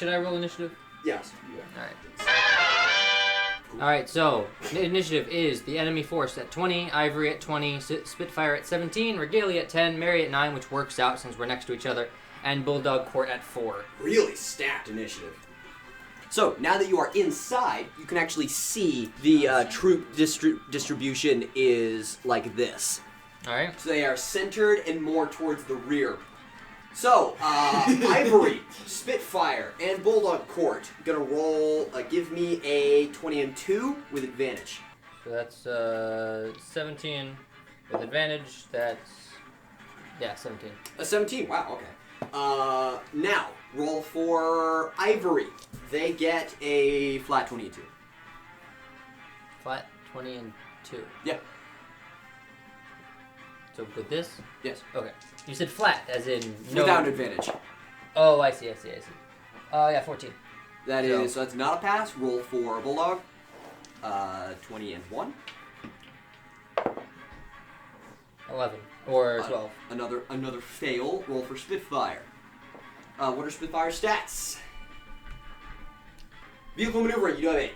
Should I roll initiative? Yes. All right. All right. So the initiative is the enemy force at 20, Ivory at 20, Spitfire at 17, Regalia at 10, Mary at 9, which works out since we're next to each other, and Bulldog Court at 4. Really stacked initiative. So, now that you are inside, you can actually see the troop distribution is like this. Alright. So they are centered and more towards the rear. So, Ivory, Spitfire, and Bulldog Court gonna roll, give me a 20 and 2 with advantage. So that's 17 with advantage. That's, yeah, 17. A 17, wow, okay. Now, roll for Ivory. They get a flat 20 and 2. Flat 20 and 2. Yeah. So with this? Yes. Okay. You said flat, as in no... Without advantage. Oh, I see. Yeah, 14. So that's not a pass. Roll for Bulldog. 20 and 1. 11. Or 12. Another fail. Roll for Spitfire. What are Spitfire's stats? Vehicle maneuvering, you do have 8.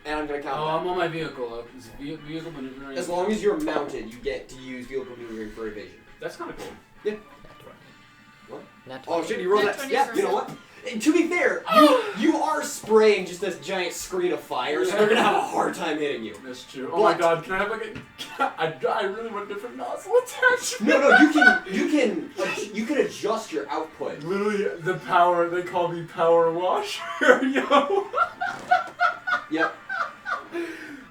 And I'm going to count that. I'm on my vehicle. Is vehicle maneuvering? As long as you're mounted, you get to use vehicle maneuvering for evasion. That's kind of cool. Yeah. Nat 20. What? Nat 20. Oh shit, you rolled Nat that. 20 Yeah, for you know me. what? And to be fair, you are spraying just this giant screen of fire, so they're going to have a hard time hitting you. That's true. Oh my god, can I have like a... I really want different nozzle attachment. No, you can adjust your output. Literally, the power, they call me Power Washer, yo. Yep.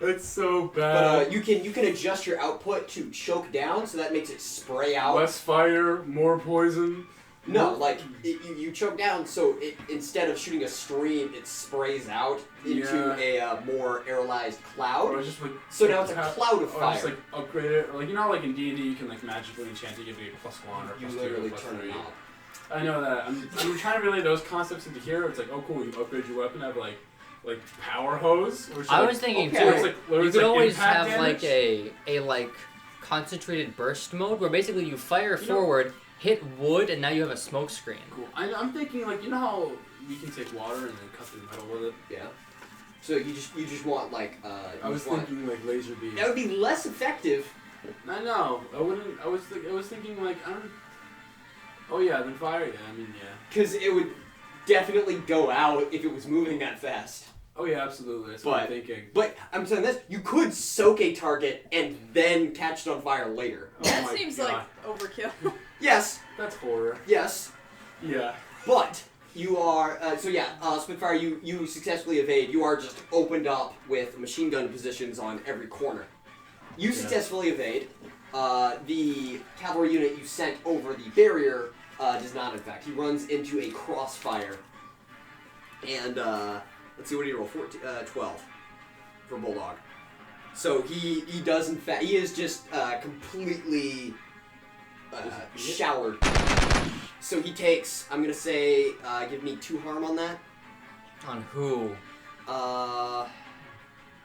That's so bad. But you can adjust your output to choke down, so that makes it spray out. Less fire, more poison. No, like you choke down, so instead of shooting a stream, it sprays out into a more aerolized cloud. Or just like, So now it's a cloud of or fire. just like upgrade it, or like like in D&D you can like magically enchant to give you a +1 or You +2 literally or turn +3. it on. I know that. I'm trying to relay those concepts into here. It's like, oh cool, you upgrade your weapon, have like power hose. Which I like, was thinking okay. too, It's you could always impact have damage. like a concentrated burst mode where basically you fire forward, hit wood, and now you have a smoke screen. Cool. I'm thinking like, you know how we can take water and then cut through metal with it? Yeah. So you just want like I was thinking like laser beam. that would be less effective. I know. I wouldn't. I was thinking like I don't. Oh yeah, then fire. Yeah, I mean yeah. Because it would definitely go out if it was moving that fast. Oh yeah, absolutely. That's what I'm thinking. But I'm saying this: you could soak a target and then catch it on fire later. That Oh my seems God. like overkill. Yes, That's horror. yes, Yeah. but you are Spitfire. You successfully evade. You are just opened up with machine gun positions on every corner. You successfully evade. The cavalry unit you sent over the barrier does not. In fact, he runs into a crossfire. And let's see, what do you roll? 12 for Bulldog. So he does in fact. He is just completely showered. So he takes. I'm gonna say, give me 2 harm on that. On who?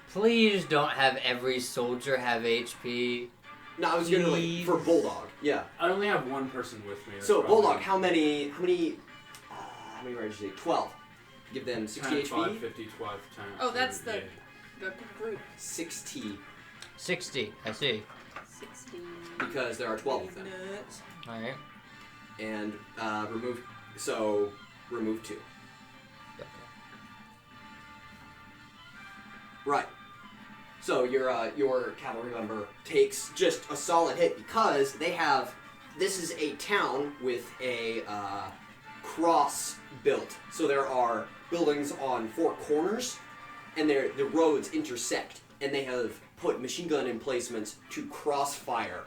Please don't have every soldier have HP. No, I was gonna like for Bulldog. Yeah. I only have one person with me. So Bulldog, how many riders did you take? 12. Give them 60 10, 5, HP. 50, 12 times. Oh, that's yeah. the group. 60 60, I see. 60. because there are 12 of them. Nuts. Alright. And remove 2. Okay. Right. So your cavalry member takes just a solid hit because they have. This is a town with a cross built. So there are buildings on 4 corners, and the roads intersect, and they have put machine gun emplacements to crossfire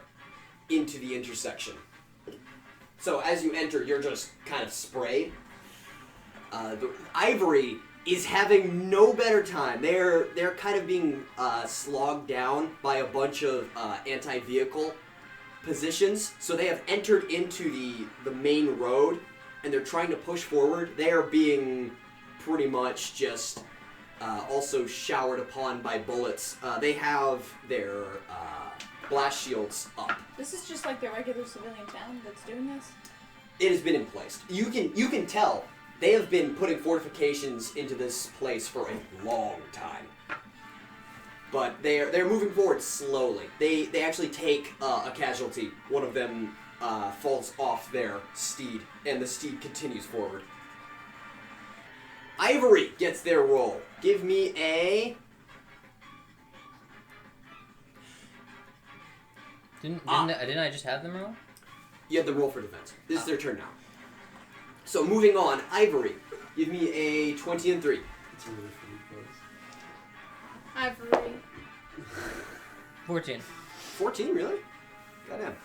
into the intersection. So as you enter, you're just kind of sprayed. The Ivory is having no better time. They're kind of being slogged down by a bunch of anti-vehicle positions. So they have entered into the main road, and they're trying to push forward. They are being pretty much just also showered upon by bullets. They have their blast shields up. This is just like the regular civilian town that's doing this? It has been in place. You can tell They have been putting fortifications into this place for a long time. But they're moving forward slowly. They actually take a casualty. One of them falls off their steed, and the steed continues forward. Ivory gets their roll. Give me a... Didn't I just have them roll? You have the roll for defense. This is their turn now. So moving on, Ivory, give me a 20 and 3. It's a really funny Ivory. 14. 14, really? Goddamn.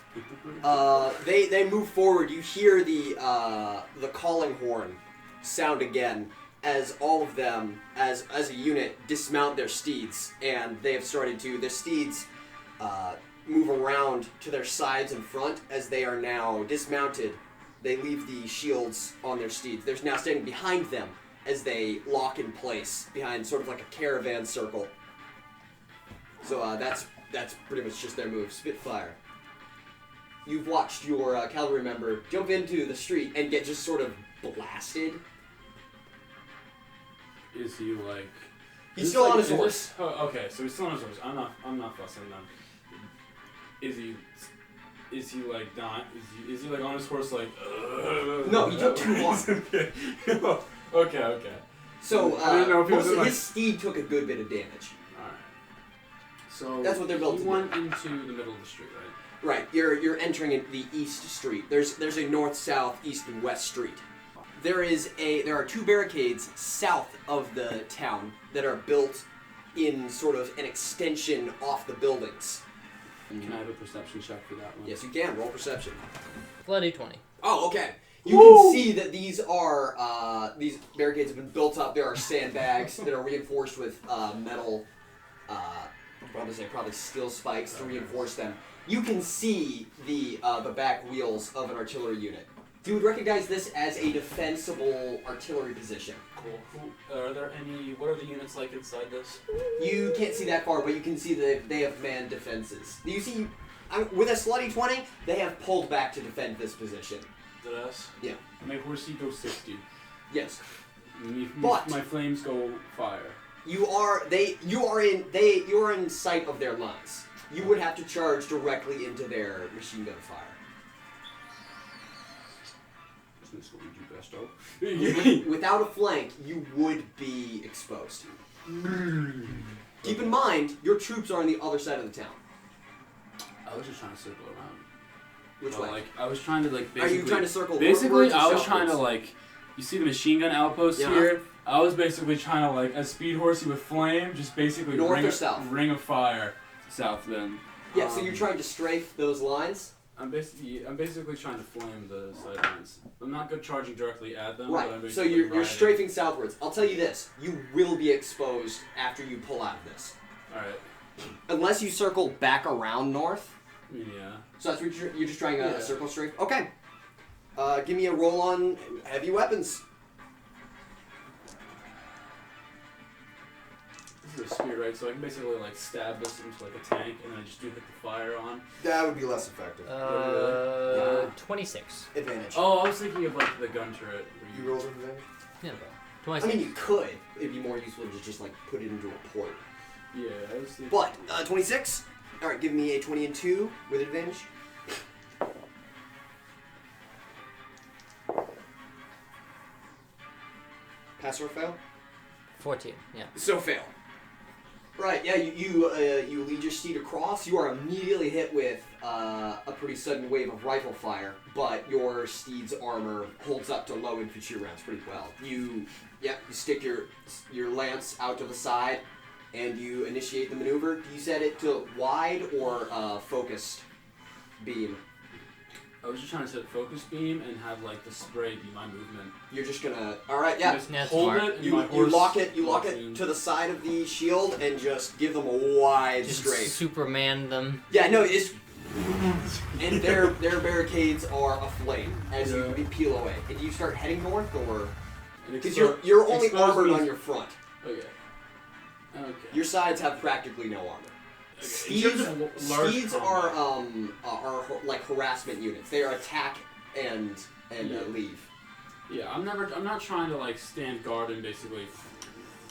They move forward. You hear the calling horn sound again as all of them, as a unit, dismount their steeds, and they have started to. Their steeds move around to their sides and front as they are now dismounted. They leave the shields on their steeds. They're now standing behind them as they lock in place behind sort of like a caravan circle. So that's pretty much just their move. Spitfire. You've watched your cavalry member jump into the street and get just sort of blasted. Is he like? He's still on his horse. This, oh, okay, so he's still on his horse. I'm not fussing them. Is he like not? Is he like on his horse like? No, he took too long. Okay. So I didn't know if he was his steed took a good bit of damage. Alright. So that's what they're built to he do. went into the middle of the street, right? Right. You're entering in the east street. There's a north, south, east, and west street. There are 2 barricades south of the town that are built in sort of an extension off the buildings. Can I have a perception check for that one? Yes, you can. Roll perception. Bloody 20. Oh, okay. You can see that these barricades have been built up. There are sandbags that are reinforced with metal, probably steel spikes to reinforce them. You can see the back wheels of an artillery unit. You would recognize this as a defensible artillery position. Cool. Are there any? What are the units like inside this? You can't see that far, but you can see that they have manned defenses. You see, with a slutty 20, they have pulled back to defend this position. Did us? Yeah. My horsey goes 60. Yes. But my flames go fire. You are in sight of their lines. You would have to charge directly into their machine gun fire. Isn't this what we do best, though? Without a flank, you would be exposed. Keep in mind, your troops are on the other side of the town. I was just trying to circle around. Which way? Like, I was trying to like. Are you trying to circle? Basically, northwards or I was southwards? trying to like. You see the machine gun outpost here? I was basically trying to like, as speed horsey with flame, just basically North or south? ring of fire. South then. Yeah, so you're trying to strafe those lines? I'm basically trying to flame the sidelines. I'm not good charging directly at them. Right. But I'm So basically you're riding. strafing southwards. I'll tell you this: you will be exposed after you pull out of this, All right. unless you circle back around north. I mean, yeah. So that's what you're just trying a Yeah. circle strafe. Okay. Give me a roll on heavy weapons. This is a spear, right? So I can basically like stab this into like a tank, and then I just do hit the fire on. That would be less effective. 26. Advantage. Oh, I was thinking of like the gun turret. Where You rolled advantage? Yeah, I 26. mean, you could. It'd be more useful to just like put it into a port. Yeah, I was thinking. But 26. All right, give me a 20 and 2 with advantage. Pass or fail? 14, yeah. So fail. Right, yeah, you lead your steed across. You are immediately hit with a pretty sudden wave of rifle fire, but your steed's armor holds up to low infantry rounds pretty well. You stick your lance out to the side, and you initiate the maneuver. Do you set it to wide or focused beam? I was just trying to set focus beam and have like the spray be my movement. You're just gonna. All right, yeah. Just That's hold smart. it. And You my horse lock it walks in. to the side of the shield and just give them a wide Just strafe. Superman them. Yeah, no, it's and their barricades are aflame as you peel away. And do you start heading north or because you're only armored on your front. Okay. Your sides have practically no armor. In terms of large Steeds combat. are like harassment units. They are attack and leave. Yeah, I'm not trying to like stand guard and basically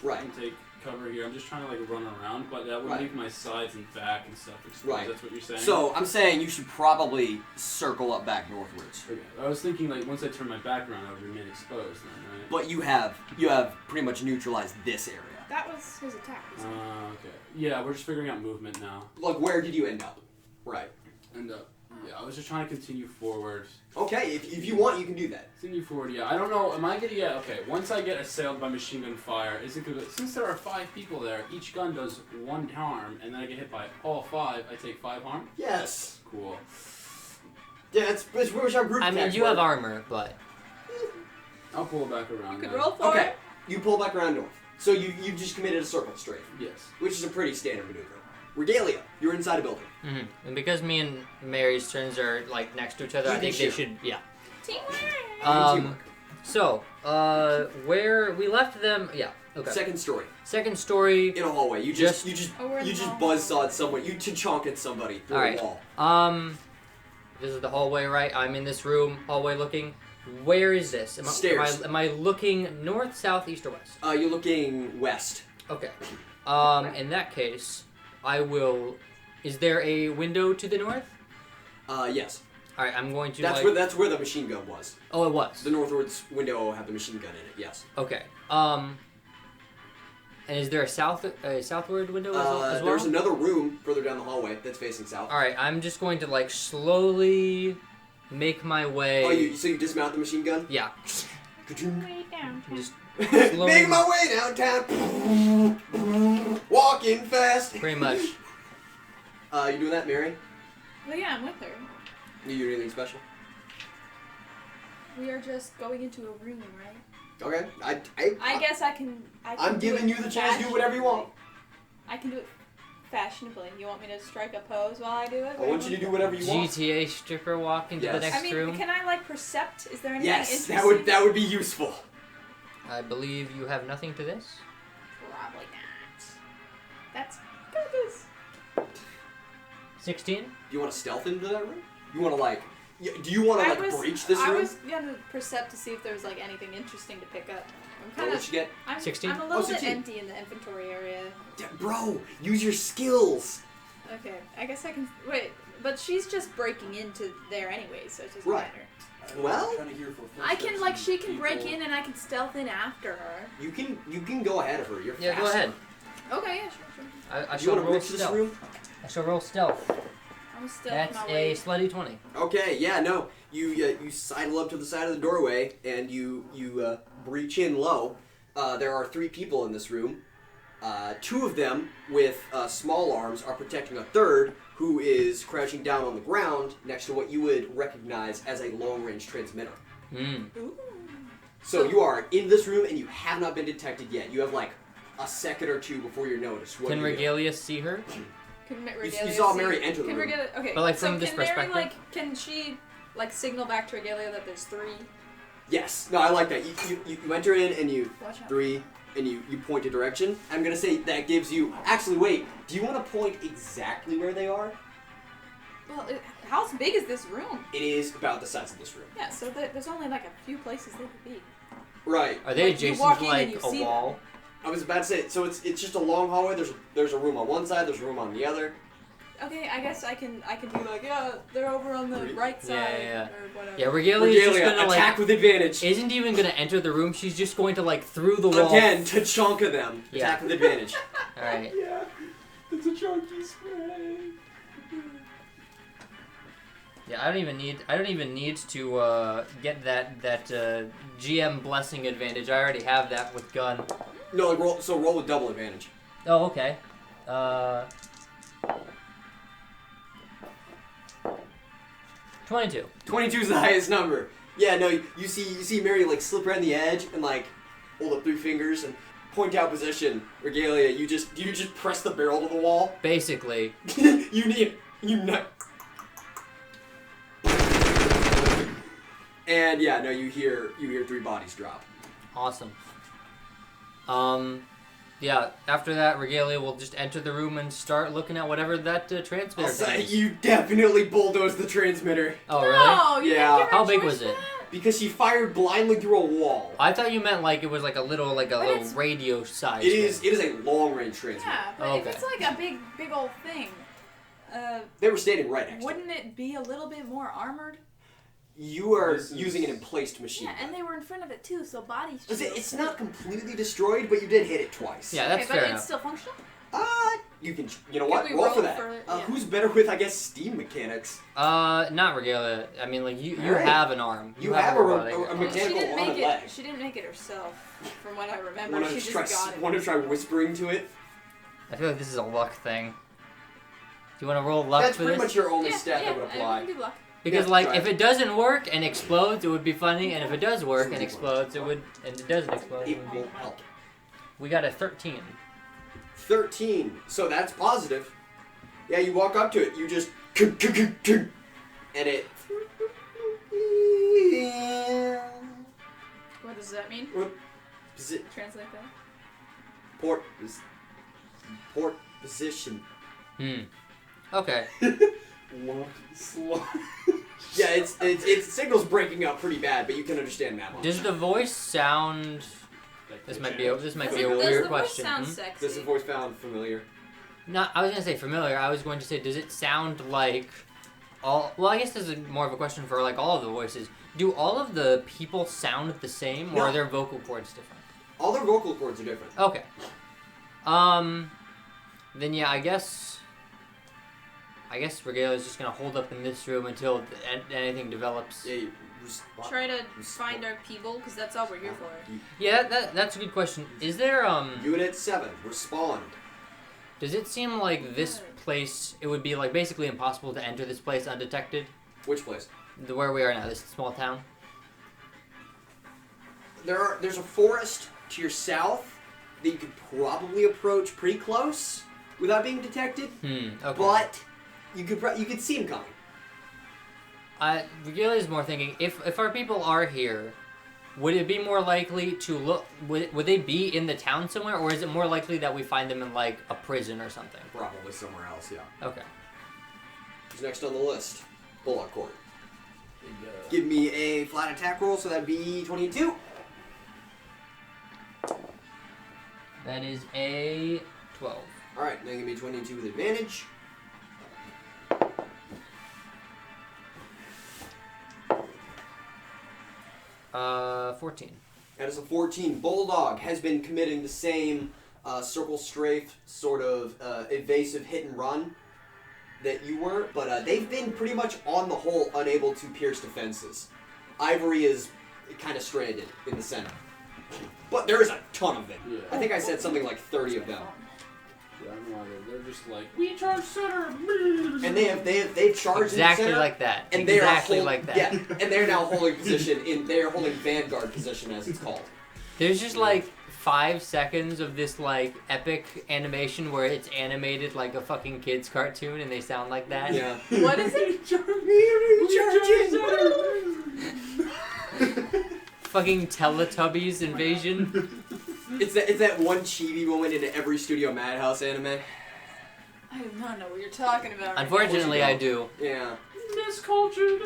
Right. and take cover here. I'm just trying to like run around, but that would Right. leave my sides and back and stuff exposed. Right. That's what you're saying. So I'm saying you should probably circle up back northwards. Okay. I was thinking like once I turn my back around, I would remain exposed then, right? But you have pretty much neutralized this area. That was his attack. wasn't it? Okay. Yeah, we're just figuring out movement now. Like, where did you end up? Right. And yeah, I was just trying to continue forward. Okay, if you want, you can do that. Continue forward, yeah. I don't know, am I gonna get, okay, once I get assailed by machine gun fire, is it gonna, since there are 5 people there, each gun does 1 harm, and then I get hit by all 5, I take 5 harm? Yes. Cool. Yeah, it's which our group I mean, attacks you have work. armor, but I'll pull back around You could then. roll for Okay, it. you pull back around north. So you just committed a circle straight, Yes. which is a pretty standard maneuver. Regalia, you're inside a building. and because me and Mary's turns are like next to each other, I Even think they share. should. Yeah. Teamwork. Teamwork. So, where we left them? Yeah. Okay. Second story, Second story. in a hallway. You just Oh, we're in the hall. buzzsawed someone. You chonk somebody through All right. a wall. This is the hallway, right? I'm in this room, hallway looking. Where is this? Stairs. Am I looking north, south, east, or west? You're looking west. Okay. In that case, I will. Is there a window to the north? Yes. All right, I'm going to. That's where the machine gun was. Oh, it was. The northwards window will have the machine gun in it. Yes. Okay. And is there a southward window as well? There's another room further down the hallway that's facing south. All right, I'm just going to like slowly make my way. Oh, so you dismount the machine gun? Yeah. Way down. Just Make my way downtown. Walking fast. pretty much. You doing that, Mary? Well, yeah, I'm with her. You doing anything special? We are just going into a room, right? Okay. I guess I can. I'm do giving it you the chance to do whatever you want. I can do it fashionably. You want me to strike a pose while I do it? I want you to do whatever you want. GTA stripper walk into the Yes. next I mean, room. can I like percept? Is there anything Yes, interesting? that would be useful. I believe you have nothing to this. Probably not. That's got this. 16. Do you want to stealth into that room? You want to do you want to breach this room? I was gonna percept to see if there was like anything interesting to pick up. I'm Oh, kind what you get? I'm, 16? I'm a little bit 16. empty in the inventory area. Bro, use your skills. Okay, I guess I can. Wait, but she's just breaking into there anyway, so it doesn't Right. matter. Well, I can like she can break in and I can stealth in after her. you can go ahead of her. You're Yeah, go faster. ahead. Okay, yeah, sure. I Do you shall want to roll breach this stealth. room? I shall roll stealth. I'm stealth That's my a way. slutty 20. Okay, yeah, no. You sidle up to the side of the doorway and you breach in low. There are 3 people in this room. 2 of them with small arms are protecting a third who is crouching down on the ground next to what you would recognize as a long-range transmitter. Ooh. So you are in this room and you have not been detected yet. You have like a second or 2 before you're noticed. What Can do you do? Regalia see her? Can You Regalia saw see- Mary enter the can room. Regalia, okay, But, like, so from this can Mary, perspective? like, can she like signal back to Regalia that there's 3? Yes. No, I like that. You enter in and you Watch out. 3 and you point a direction. I'm gonna say that gives you. Actually, wait. Do you want to point exactly where they are? Well, how big is this room? It is about the size of this room. Yeah, so there's only like a few places they could be. Right. Are they Like, you adjacent walk to in and like you a see wall? I was about to say. So it's just a long hallway. There's a room on one side. There's a room on the other. Okay, I guess I can be like, yeah, they're over on the right side Yeah. or whatever. Yeah, Regalia is just gonna attack like with advantage. isn't even gonna enter the room. She's just going to like through the wall. Again, to chonka them. Yeah. Attack with advantage. All right. Yeah, it's a chunky spray. Yeah, I don't even need to get that GM blessing advantage. I already have that with gun. No, like roll with double advantage. Oh, okay. 22. 22 is the highest number. Yeah, no, you see Mary like slip around the edge and like hold up 3 fingers and point out position. Regalia, you just press the barrel to the wall. Basically. you nut. And yeah, no, you hear 3 bodies drop. Awesome. Yeah, after that, Regalia will just enter the room and start looking at whatever that transmitter I'll say does. you definitely bulldozed the transmitter. Oh, really? No, you Yeah. didn't give her How a big choice was for it? that? because she fired blindly through a wall. I thought you meant like it was like a little it's- radio size. It is a long range transmitter. Yeah, but if it's like a big old thing, They were standing right next to it. wouldn't it be a little bit more armored? You are using an emplaced machine. Yeah, and they were in front of it too, so bodies. It's not completely destroyed, but you did hit it twice. Yeah, that's okay, fair but enough. it's still functional. You can. You know what? we Roll for roll that. for it? Who's better with, I guess, steam mechanics? Not Regalia. I mean, like you Alright. have an arm. You have a robotic arm. mechanical arm and leg. She didn't make it herself, from what I remember. Want She to just got it. Want to try whispering to it? I feel like this is a luck thing. Do you want to roll luck That's for pretty this? much your only Yeah, stat yeah, that would I apply. can do luck. Because Yeah, like try if it doesn't work and explodes, it would be funny, and if it does work and explodes, it would, and it doesn't explode, it It would be. won't help. We got a 13. 13. So that's positive. Yeah, you walk up to it. You just and it. What does that mean? Translate that. Port position. Okay. Yeah, it's signal's breaking up pretty bad, but you can understand that much. Does the voice sound? This might be a Does weird the question. voice sound Hmm? sexy? Does the voice sound familiar? No, I was gonna say familiar. I was going to say, does it sound like all? Well, I guess this is more of a question for like all of the voices. Do all of the people sound the same, or No. are their vocal cords different? All their vocal cords are different. Okay. Then yeah, I guess Regalia's just gonna hold up in this room until anything develops. Yeah, Try to find our people, because that's all we're here for. Yeah, that's a good question. Is there Unit 7, respond. Does it seem like this place? It would be like basically impossible to enter this place undetected. Which place? Where we are now, this small town. There's a forest to your south that you could probably approach pretty close without being detected. Okay. But you could see him coming. Regalia's more thinking, if our people are here, would it be more likely to look, would they be in the town somewhere, or is it more likely that we find them in like a prison or something? Probably somewhere else, yeah. Okay. Who's next on the list? Bullock Court. Give me a flat attack roll, so that'd be 22. That is a 12. Alright, now give me 22 with advantage. Uh, 14. That is a 14. Bulldog has been committing the same circle strafe sort of evasive hit and run that you were, but they've been pretty much on the whole unable to pierce defenses. Ivory is kind of stranded in the center. But there is a ton of them. Yeah. I think I said something like 30 of them. Yeah, I know. They're just like, we charge center. And they've charged Exactly in the center. like that. And they exactly are like that. Yeah, and they're now holding position they are holding vanguard position as it's called. There's just like 5 seconds of this like epic animation where it's animated like a fucking kid's cartoon and they sound like that. Yeah. What is it? Fucking Teletubbies invasion. It's that one chibi moment in every Studio Madhouse anime. I do not know what you're talking about. right Unfortunately, I do. Yeah. Miscultured.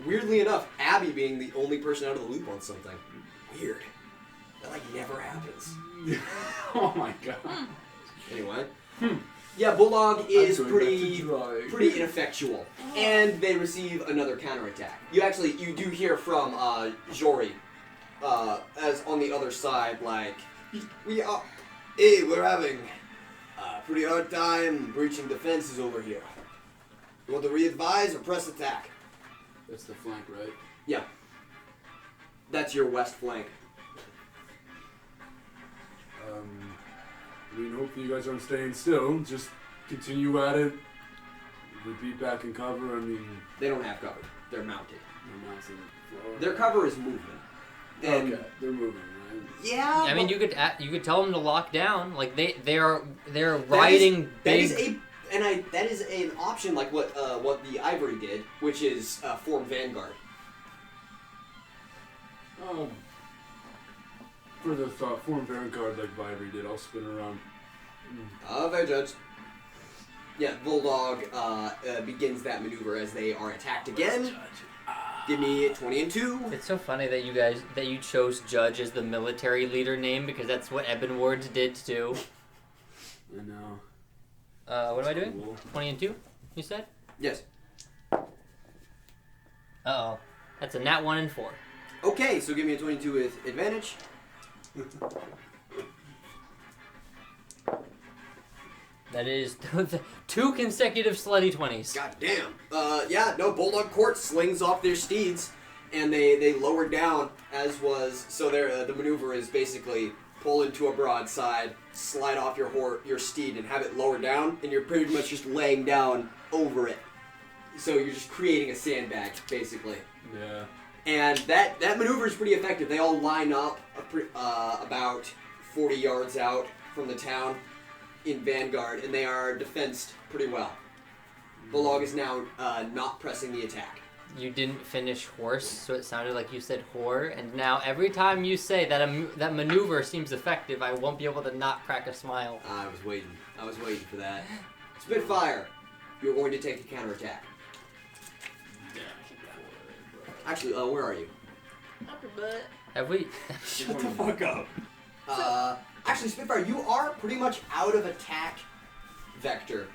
Weirdly enough, Abby being the only person out of the loop on something. Weird. That like never happens. Oh my god. Anyway. Yeah, Bulldog is I'm going pretty back to drawing. pretty ineffectual. And they receive another counterattack. You do hear from Jory as on the other side, like, we're having a pretty hard time breaching defenses over here. You want to re-advise or press attack? That's the flank, right? Yeah. That's your west flank. I mean, hopefully you guys aren't staying still. Just continue at it. Repeat back in cover. I mean, They don't have cover. They're mounted. they're mounting floor. Their cover is movement. And Okay, they're moving, right? yeah, I mean, but you could tell them to lock down. Like they're that riding is big. that is an option like what the Ivory did, which is form Vanguard. For the form Vanguard like Vibrey did, I'll spin around. Very judged. Yeah, Bulldog begins that maneuver as they are attacked again. Give me 20 and 2. It's so funny that you chose Judge as the military leader name because that's what Eben Ward did too. I know. What am I doing? Cool. 20 and 2, you said? Yes. Uh-oh. That's a nat 1 and 4. Okay, so give me a 22 with advantage. That is 2 consecutive slutty 20s. God damn. Bulldog Court slings off their steeds, and they lower down, as was, so the maneuver is basically pull into a broadside, slide off your steed, and have it lower down, and you're pretty much just laying down over it. So you're just creating a sandbag, basically. Yeah. And that maneuver is pretty effective. They all line up about 40 yards out from the town in vanguard, and they are defensed pretty well. Bulldog is now not pressing the attack. You didn't finish horse, so it sounded like you said whore, and now every time you say that maneuver seems effective, I won't be able to not crack a smile. I was waiting for that. Spitfire, you're going to take a counterattack. Actually, where are you? Up your butt. Have we? Shut the fuck up. Actually, Spitfire, you are pretty much out of attack vector.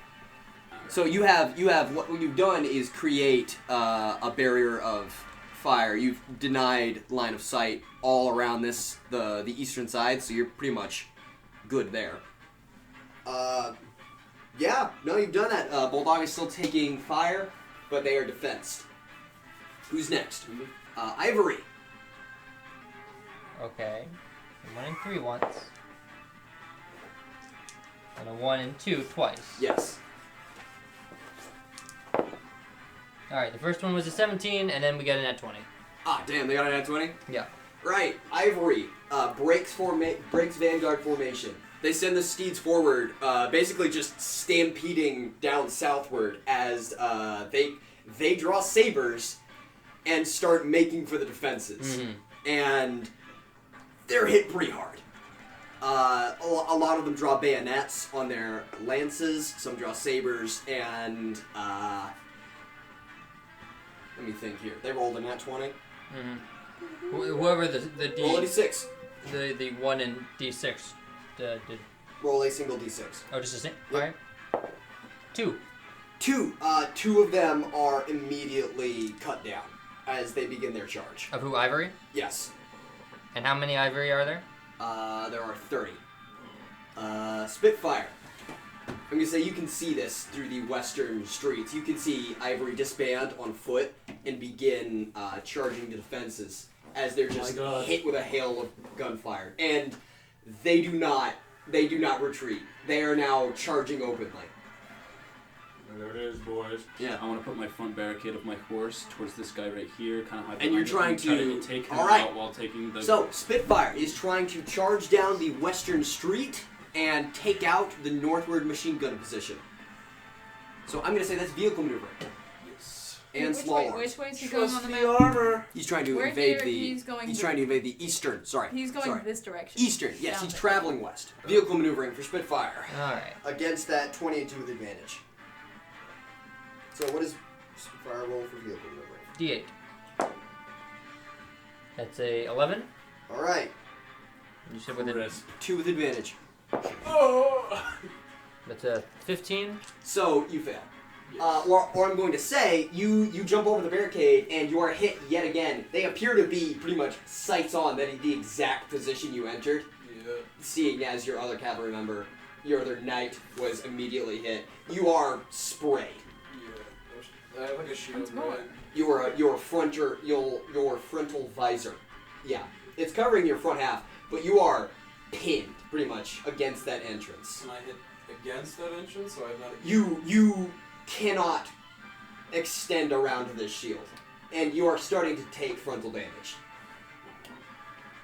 So you have what you've done is create a barrier of fire. You've denied line of sight all around the eastern side, so you're pretty much good there. You've done that. Bulldog is still taking fire, but they are defensed. Who's next? Ivory. Okay. 1 and 3 once. And a 1 and 2 twice. Yes. Alright, the first one was a 17, and then we got a nat 20. Ah, damn, they got an at 20? Yeah. Right, Ivory breaks vanguard formation. They send the steeds forward, basically just stampeding down southward as they draw sabers and start making for the defenses. Mm-hmm. And they're hit pretty hard. A lot of them draw bayonets on their lances, some draw sabers, and let me think here. They rolled a nat 20. Mm-hmm. Whoever the D... Roll a d6. The 1 and D6 did... Roll a single d6. Oh, just a single? Yep. Alright. 2. Two of them are immediately cut down as they begin their charge. Of who, Ivory? Yes. And how many Ivory are there? There are 30. Spitfire. I'm gonna say you can see this through the western streets. You can see Ivory disband on foot and begin charging the defenses as they're just hit with a hail of gunfire. And they do not retreat. They are now charging openly. There it is, boys. Yeah. I want to put my front barricade of my horse towards this guy right here, kind of high. And you're trying to take him all right. out while taking the. So Spitfire is trying to charge down the western street and take out the northward machine gun position. So I'm gonna say that's vehicle maneuvering. Yes. And small arms. Which way is he going on the map? armor. He's trying to We're invade here, he's trying to invade the eastern. Sorry. He's going Sorry. this direction. Eastern. Yes, Down he's there. traveling west. Vehicle maneuvering for Spitfire Alright. against that 20 and 2 with advantage. So what does Spitfire roll for vehicle maneuvering? D8. That's a 11. All right, You said with a... Crisp. 2 with advantage. Oh. That's a 15. So you fail. Yes. Or I'm going to say, you jump over the barricade and you are hit yet again. They appear to be pretty much sights on that the exact position you entered, Yeah. seeing as your other cavalry member, your other knight, was immediately hit. You are sprayed. Yeah. I have like a shield. What's more? Your frontal visor. Yeah, it's covering your front half, but you are pinned pretty much against that entrance. Can I hit against that entrance? So I have not. You cannot extend around to this shield, and you are starting to take frontal damage.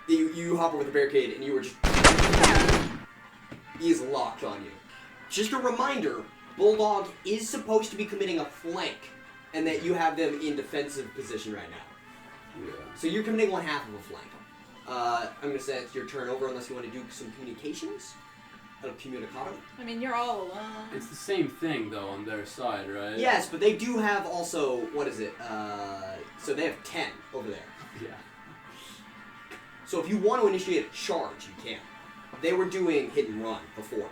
You hop over the barricade, and you are just... He is locked on you. Just a reminder, Bulldog is supposed to be committing a flank, and that you have them in defensive position right now. Yeah. So you're committing one half of a flank. I'm going to say it's your turn over unless you want to do some communications. El Comunicado. I mean, you're all alone. It's the same thing though on their side, right? Yes, but they do have also, what is it? So they have 10 over there. Yeah. So if you want to initiate a charge, you can. They were doing hit and run before.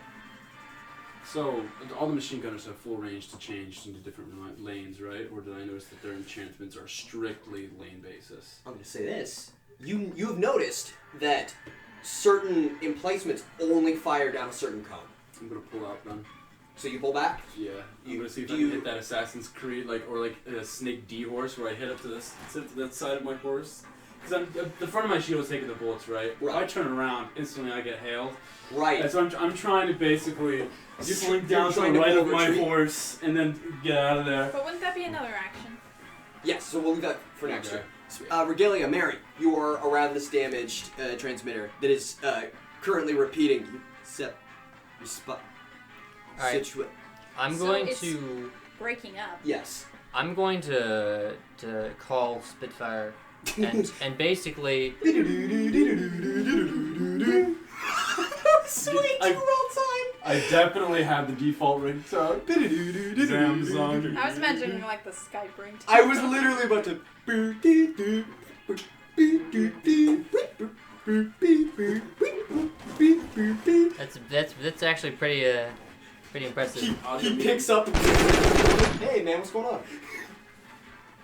So all the machine gunners have full range to change into different lanes, right? Or did I notice that their enchantments are strictly lane basis? I'm going to say this. You have noticed that certain emplacements only fire down a certain cone. I'm gonna pull out then. So you pull back? Yeah. I'm You- gonna see if do I can you- hit that Assassin's Creed, or a Snake D horse, where I hit up to that side of my horse. Because the front of my shield is taking the bullets, right? If I turn around, instantly I get hailed. Right. And so I'm trying to basically slink down to trying the to right of my retreat? horse and then get out of there. But wouldn't that be another action? Yes, so we'll leave that for next Okay. year. Regalia, Mary, you are around this damaged transmitter that is currently repeating. Alright. I'm So going it's- to Breaking up. Yes. I'm going to call Spitfire and basically Sweet, I- you roll time. I definitely have the default ringtone. Samsung. I was imagining like the Skype ringtone. I was literally about to. that's actually pretty impressive. He picks up. Hey man, what's going on?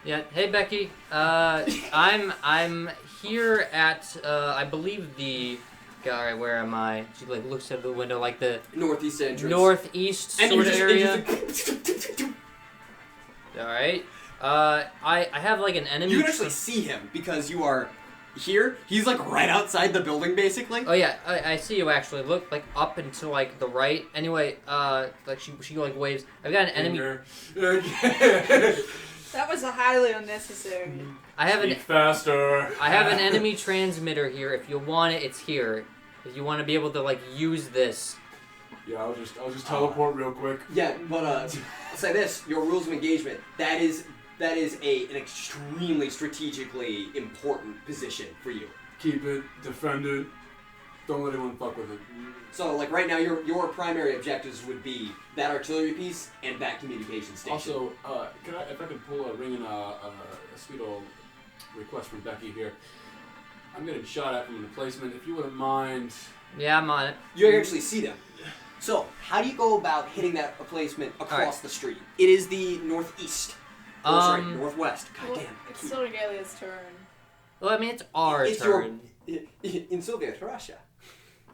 Yeah. Hey Becky. I'm here at I believe the. Alright, where am I? She like looks out the window like the Northeast entrance. northeast And sort you of just, area. and you Alright. I have like an enemy. you can actually see him because you are here. He's like right outside the building, basically. Oh yeah, I see you actually. Look like up and to like the right. Anyway, like she like waves. I've got an enemy. That was a highly unnecessary. I have Speak faster. I have an enemy transmitter here. If you want it, it's here. If you want to be able to like use this. Yeah, I'll just teleport real quick. Yeah, but I'll say this: your rules of engagement. That is an extremely strategically important position for you. Keep it, defend it. Don't let anyone fuck with it. So, like right now, your primary objectives would be that artillery piece and that communication station. Also, if I could ring in a sweet old request from Becky here. I'm getting shot at from an emplacement. If you wouldn't mind. Yeah, I'm on it. you actually see them. So, how do you go about hitting that replacement across Alright. the street? It is the northeast. Oh, sorry, northwest. God Well, damn. it's still Regalia's turn. Well, I mean it's our It's turn. In Soviet Russia,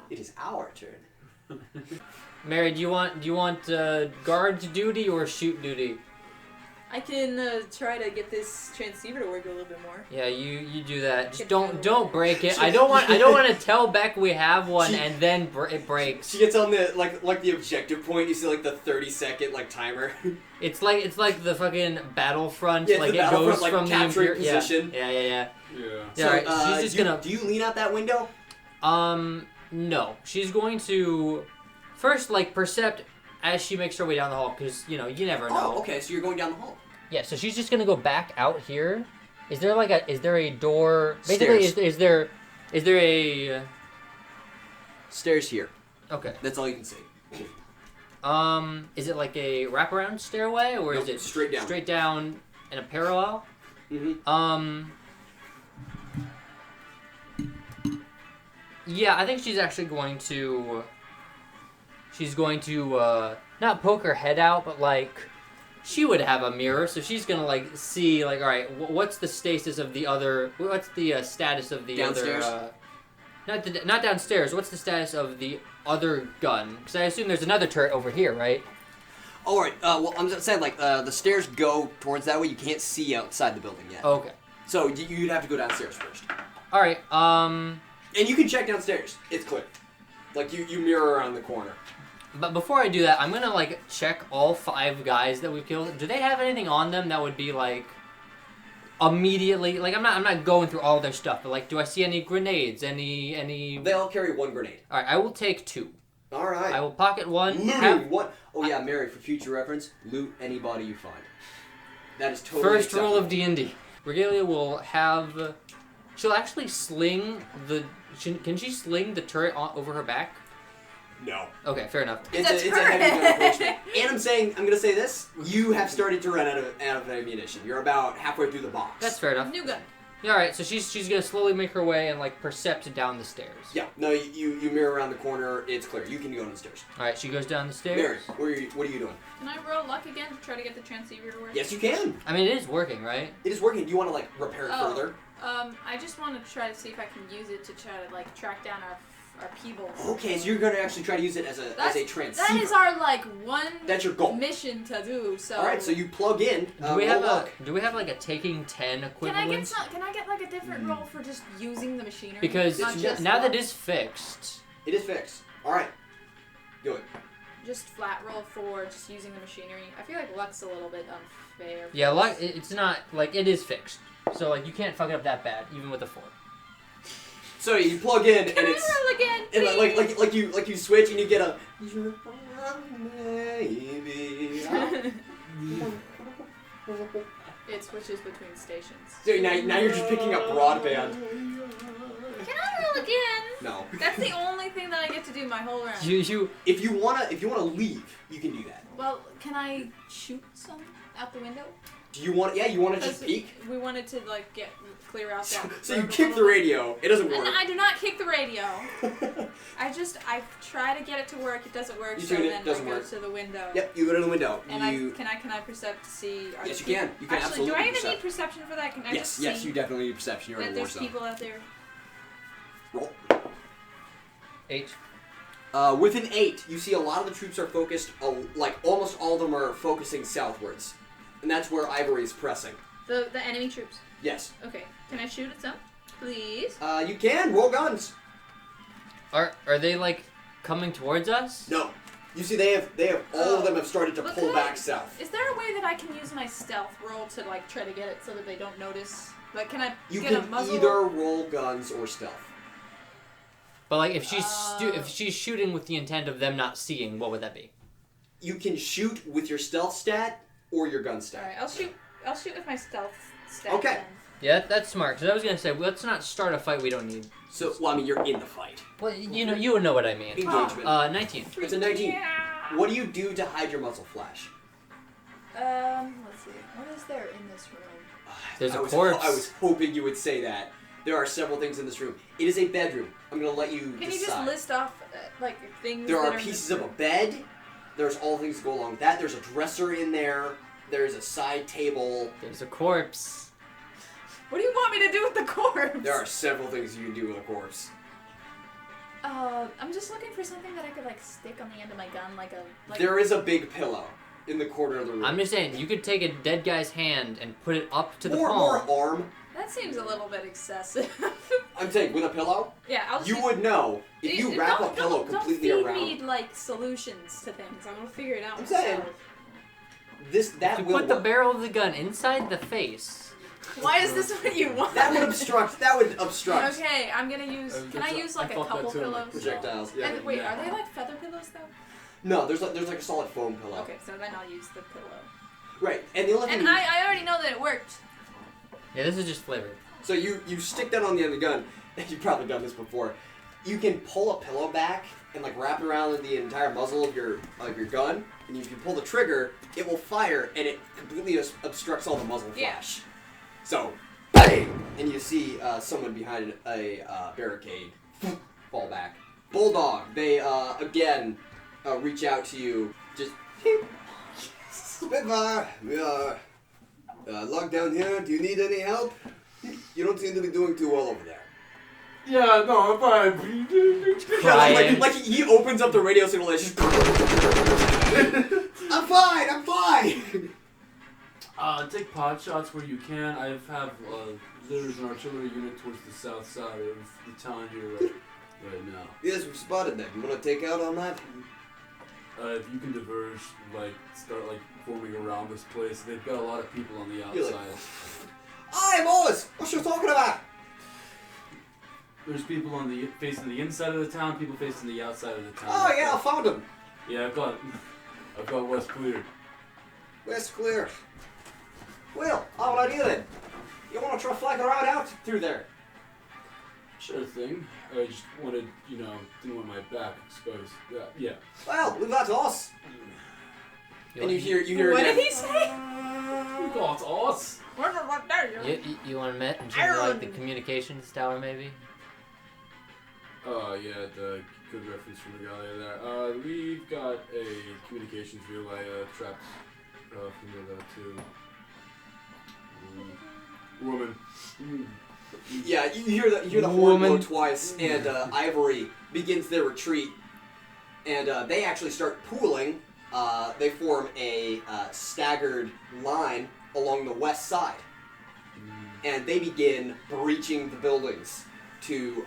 it is our turn. Mary, do you want guard duty or shoot duty? I can try to get this transceiver to work a little bit more. Yeah, you do that. Just Get don't break it. I don't want to tell Beck we have one and then it breaks. She gets on the like the objective point. You see like the 30-second like timer. It's like the fucking Battlefront. Yeah, it's like the it Battlefront, goes like, from the capturing Imperial. position. Yeah. Yeah. Yeah, alright, she's just gonna. Do you lean out that window? No. She's going to first like percept as she makes her way down the hall because you never know. Oh, okay. So you're going down the hall. Yeah, so she's just gonna go back out here. Is there a door? Basically, Stairs. is there a? Stairs here. Okay. That's all you can see. Is it like a wraparound stairway or is Nope, it straight down? Straight down in a parallel. Mm-hmm. Yeah, I think she's actually going to. She's going to not poke her head out, but like. She would have a mirror, so she's gonna like see like, all right, what's the status of the other? What's the status of the Downstairs? other? Not downstairs. What's the status of the other gun? Because I assume there's another turret over here, right? All right. Well, I'm just saying like the stairs go towards that way. You can't see outside the building yet. Okay. So you'd have to go downstairs first. All right. And you can check downstairs. It's clear. Like you mirror around the corner. But before I do that, I'm gonna like check all 5 guys that we've killed. Do they have anything on them that would be like immediately like I'm not going through all their stuff, but like do I see any grenades? Any They all carry 1 grenade. Alright, I will take 2. All right. I will pocket 1. Looting one. Oh yeah, Mary. For future reference, loot anybody you find. That is totally First rule of acceptable. D&D. Regalia will have she'll actually sling the can she sling the turret over her back? No. Okay, fair enough. It's a heavy gun, unfortunately. And I'm gonna say this, you have started to run out of ammunition. You're about halfway through the box. That's fair enough. New gun. Yeah, alright, so she's gonna slowly make her way and like percept down the stairs. Yeah, no, you mirror around the corner, it's clear. You can go down the stairs. Alright, she goes down the stairs. Mary, what are you doing? Can I roll luck again to try to get the transceiver to work? Yes, you can. I mean, it is working, right? It is working. Do you want to, like, repair it further? I just want to try to see if I can use it to try to like track down our people. Okay, so you're going to actually try to use it as a transceiver. That is our like one That's your goal. mission to do. So. All right, so you plug in. Do we have like a taking 10 equivalent? Can I get like a different roll for just using the machinery? Because not just now that luck? it's fixed. It is fixed. All right. Do it. Just flat roll for just using the machinery. I feel like luck's a little bit unfair. Yeah, luck. It's not like it is fixed. So like you can't fuck it up that bad, even with a 4. So you plug in Can and I it's roll again, and please? like you switch and you get a. Maybe. It switches between stations. So now you're just picking up broadband. Can I roll again? No. That's the only thing that I get to do my whole round. If you wanna leave, you can do that. Well, can I shoot some out the window? Do you want? Yeah, you want to just 'Cause peek. We wanted to like clear out that. So you road a kick the little bit. radio. It doesn't work. And I do not kick the radio. I try to get it to work. It doesn't work. You So do it, then doesn't I go work. to the window. Yep, you go to the window. And can I percept to see? Yes, you can. You can Actually, absolutely do I even percept. need perception for that? Can I just Yes, see you definitely need perception. You're in that a war there's zone. people out there? Roll. 8. With an 8, you see a lot of the troops are focused. Like almost all of them are focusing southwards, and that's where Ivory is pressing. The enemy troops. Yes. Okay. Can I shoot at some, please? You can roll guns. Are they like coming towards us? No. You see, they have all of them have started to But pull could back I- south. Is there a way that I can use my stealth roll to like try to get it so that they don't notice? Like, can I You get a can muzzle? either roll guns or stealth. But like if she's shooting with the intent of them not seeing, what would that be? You can shoot with your stealth stat or your gun stat. All right, I'll shoot with my stealth stat. Okay. Then. Yeah, that's smart. Because I was gonna say, let's not start a fight we don't need. So, well, I mean, you're in the fight. Well, you would know what I mean. Engagement. 19. It's a 19. Yeah. What do you do to hide your muzzle flash? Let's see. What is there in this room? There's a I was corpse. I was hoping you would say that. There are several things in this room. It is a bedroom. I'm going to let you Can decide. you just list off like things? There that are in pieces this of a room? bed. There's all things that go along with that. There's a dresser in there. There's a side table. There's a corpse. What do you want me to do with the corpse? There are several things you can do with a corpse. I'm just looking for something that I could like stick on the end of my gun, like a. Like There is a big pillow in the corner of the room. I'm just saying, you could take a dead guy's hand and put it up to the or palm. arm. That seems a little bit excessive. I'm saying with a pillow. Yeah, I'll just. You would know if you wrap a pillow completely don't feed around. me like solutions to things. I'm gonna figure it out I'm saying- myself. That You will put the work. barrel of the gun inside the face. Why is this what you want? That would obstruct. That would obstruct Okay, I'm gonna use. Can I use like a thought that couple too, like pillows? projectiles. Yeah. And wait, Yeah. are they like feather pillows though? No, there's like a solid foam pillow. Okay, so then I'll use the pillow. Right, and the only thing. And I already know that it worked. Yeah, this is just flavored. So you stick that on the end of the gun. And you've probably done this before. You can pull a pillow back and like wrap it around the entire muzzle of your gun, and if you pull the trigger, it will fire, and it completely obstructs all the muzzle Yeah. flash. So, bang! And you see someone behind a barricade fall back. Bulldog, they again reach out to you. Just Spitfire, we are locked down here. Do you need any help? You don't seem to be doing too well over there. Yeah, no, I'm fine. Crying. Like he opens up the radio signal and it's just I'm fine. Take pot shots where you can. I have there's an artillery unit towards the south side of the town here right now. Yes, we've spotted that. You want to take out on that? If you can diverge, like start like forming around this place, they've got a lot of people on the You're outside. like, Aye, boys! What you talking about? There's people on the facing the inside of the town, people facing the outside of the town. Oh yeah, I found him. Yeah, I've got West cleared. West clear. Well, how would I do then? You want to try flying around out through there? Sure thing. I just wanted, didn't want my back exposed. Yeah. Well, leave that to us. And you hear What again. did he say? You got us. You want to met in terms of like the communications tower, maybe? Yeah, the good reference from Regalia there. We've got a communications relay trapped from the two. Woman. Yeah, you hear the horn blow twice, and Ivory begins their retreat, and they actually start pooling. They form a staggered line along the west side, and they begin breaching the buildings to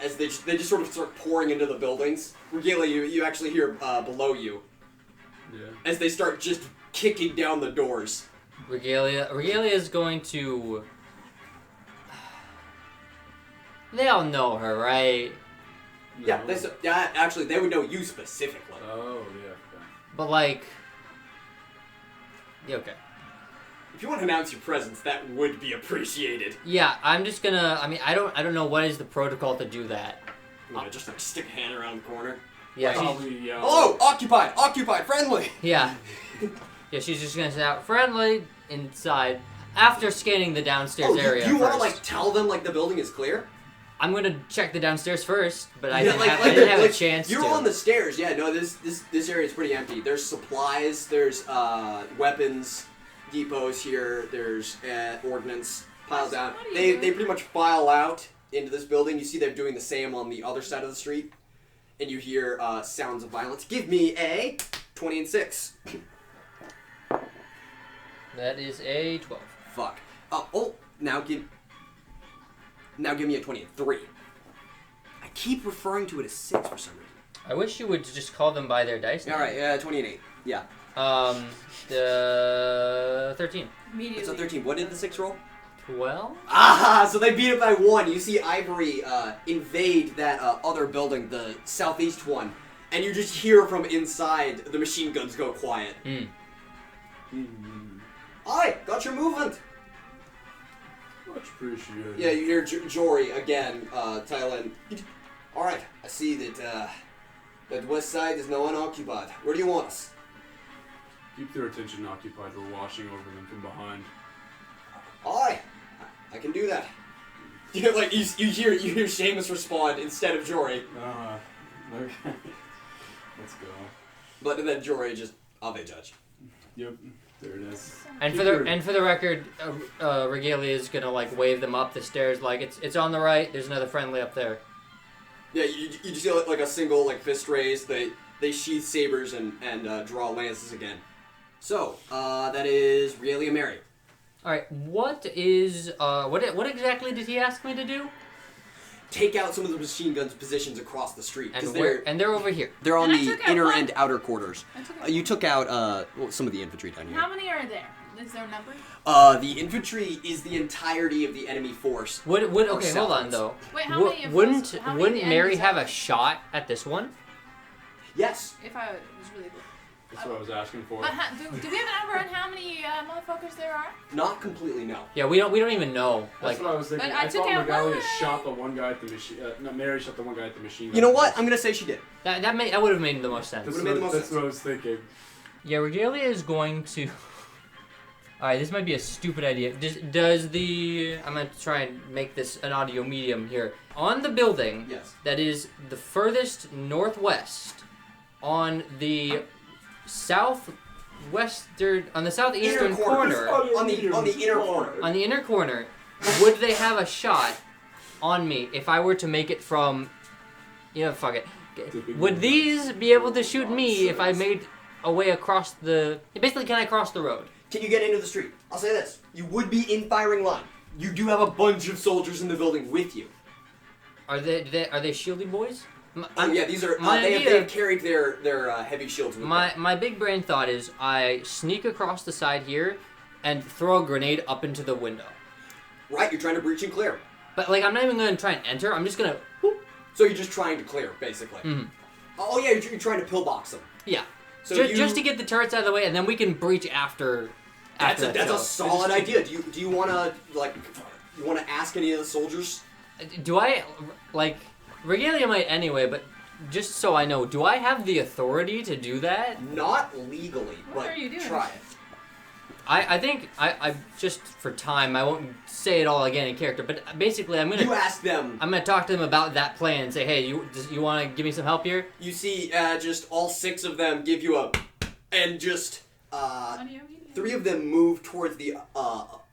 as they just sort of start pouring into the buildings. Regalia, you actually hear below you as they start just kicking down the doors. Regalia is going to. They all know her, right? No. Yeah, actually, they would know you specifically. Oh, yeah. Okay. But like. Yeah, okay. If you want to announce your presence, that would be appreciated. Yeah, I'm just gonna. I mean, I don't know what is the protocol to do that. You know, just like stick a hand around the corner. Yeah. Probably, Hello, occupied, friendly. Yeah. Yeah, she's just gonna say out friendly inside after scanning the downstairs area. You want to first. like tell them like the building is clear? I'm gonna check the downstairs first, but I Yeah, didn't have a chance You're to. on the stairs. Yeah, no, this area is pretty empty. There's supplies. There's weapons depots here. There's ordnance piled down. They pretty much file out into this building. You see they're doing the same on the other side of the street, and you hear sounds of violence. Give me a 20 and 6. That is a 12. Fuck. Now give me a 20 and 3. I keep referring to it as 6 for some reason. I wish you would just call them by their dice. All right, 20 and 8. Yeah. The 13. It's a 13. What did the 6 roll? 12? Ah, so they beat it by 1. You see Ivory invade that other building, the southeast one, and you just hear from inside the machine guns go quiet. Aye, got your movement. Much appreciated. Yeah, you hear Jory again, Thailand. All right, I see that that west side is now unoccupied. Where do you want us? Keep their attention occupied. We're watching over them from behind. Aye, I can do that. You know, like you hear Seamus respond instead of Jory, Okay. Let's go. but then Jory just Ave judge. Yep. There it is. And for the record, Regalia is gonna like wave them up the stairs like it's on the right. There's another friendly up there. Yeah, you just see like a single like fist raise. They sheath sabers and draw lances again. So that is Regalia Mary. All right, what exactly did he ask me to do? Take out some of the machine guns' positions across the street. And they're over here. They're on And I the took out inner one. and outer quarters. I took out You took out some of the infantry down here. How many are there? Is there a number? The infantry is the entirety of the enemy force. Okay, hold on southwards. though. Wait, how many of wouldn't those- how many wouldn't of the Mary enemies have are- a shot at this one? Yes. If I was really good. That's what I was asking for. But do we have a number on how many motherfuckers there are? Not completely, no. Yeah, we don't even know. That's what I was thinking. But I took thought out Regalia one. shot the one guy at the machine. No, Mary shot the one guy at the machine gun. You know what? I'm gonna say she did. That would have made the most sense. Would've made the most That's sense. what I was thinking. Yeah, Regalia is going to. All right, this might be a stupid idea. Does the I'm gonna try and make this an audio medium here. On the building Yes. that is the furthest northwest, on the southeastern corner, On the inner corner. on the inner corner, would they have a shot on me if I were to make it from? Fuck it. Would these be able to shoot me if I made a way across the? Basically, can I cross the road? Can you get into the street? I'll say this. You would be in firing line. You do have a bunch of soldiers in the building with you. Are they shielding boys? Oh yeah, these are. My They idea- have carried their heavy shields with them. My big brain thought is I sneak across the side here, and throw a grenade up into the window. Right, you're trying to breach and clear. But like I'm not even gonna try and enter. I'm just gonna. Whoop. So you're just trying to clear, basically. Mhm. Oh yeah, you're trying to pillbox them. Yeah. So Just to get the turrets out of the way, and then we can breach after. That's that a kills. solid idea. Do you want to ask any of the soldiers? Do I, like, Regalia might anyway, but just so I know, do I have the authority to do that? Not legally, What but are you doing? try it. I think, I just for time, I won't say it all again in character, but basically You ask them. I'm gonna talk to them about that plan and say, hey, you want to give me some help here? You see, just all 6 of them give you a, and just 3 of them move towards the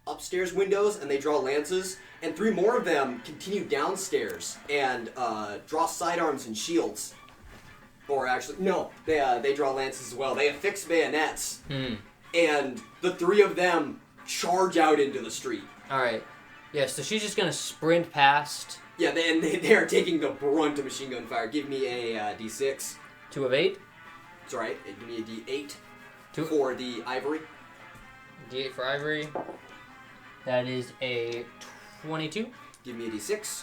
upstairs windows and they draw lances, and 3 more of them continue downstairs and draw sidearms and shields. Or actually, no, they draw lances as well. They affix bayonets. And the 3 of them charge out into the street. Alright. Yeah, so she's just gonna sprint past. Yeah, they are taking the brunt of machine gun fire. Give me a D6. 2 of 8. It's alright. Give me a D8 Two. for the ivory. D8 for Ivory. That is a 22. Give me a D6.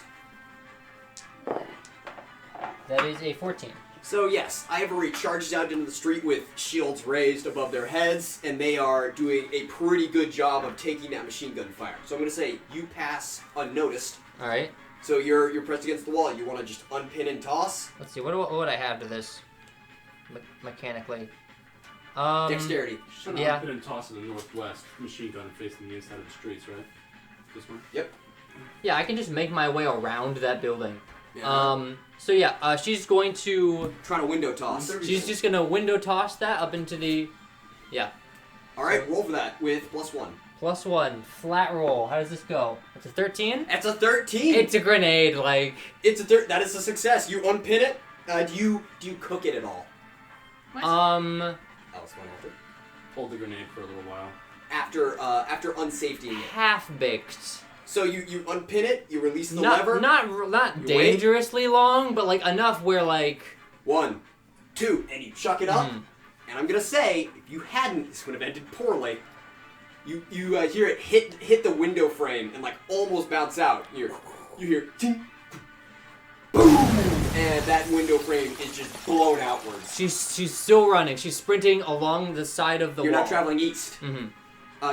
That is a 14. So yes, Ivory charges out into the street with shields raised above their heads, and they are doing a pretty good job of taking that machine gun fire. So I'm going to say you pass unnoticed. Alright. So you're pressed against the wall. You want to just unpin and toss? Let's see, what would I have to this? Mechanically. Dexterity. Should Yeah. have been tossed to the northwest, machine gun facing the inside of the streets, right? This one? Yep. Yeah, I can just make my way around that building. Yeah. So yeah, she's going to... Trying to window toss. She's just gonna window toss that up into the... Yeah. Alright, roll for that with +1. +1, flat roll. How does this go? It's a 13? That's a 13! It's a grenade, like... That is a success. You unpin it. Do you cook it at all? What? Alice went after. Hold the grenade for a little while. After unsafetying it. Half-baked. So you unpin it, you release the Not lever. not You dangerously long, but like enough where like... 1, 2, and you chuck it up. Mhm. And I'm gonna say, if you hadn't, this would have ended poorly. You hear it hit the window frame and like almost bounce out. You hear ting, boom, and that window frame is just blown outwards. She's still running. She's sprinting along the side of the You're wall. not traveling east. Mm-hmm.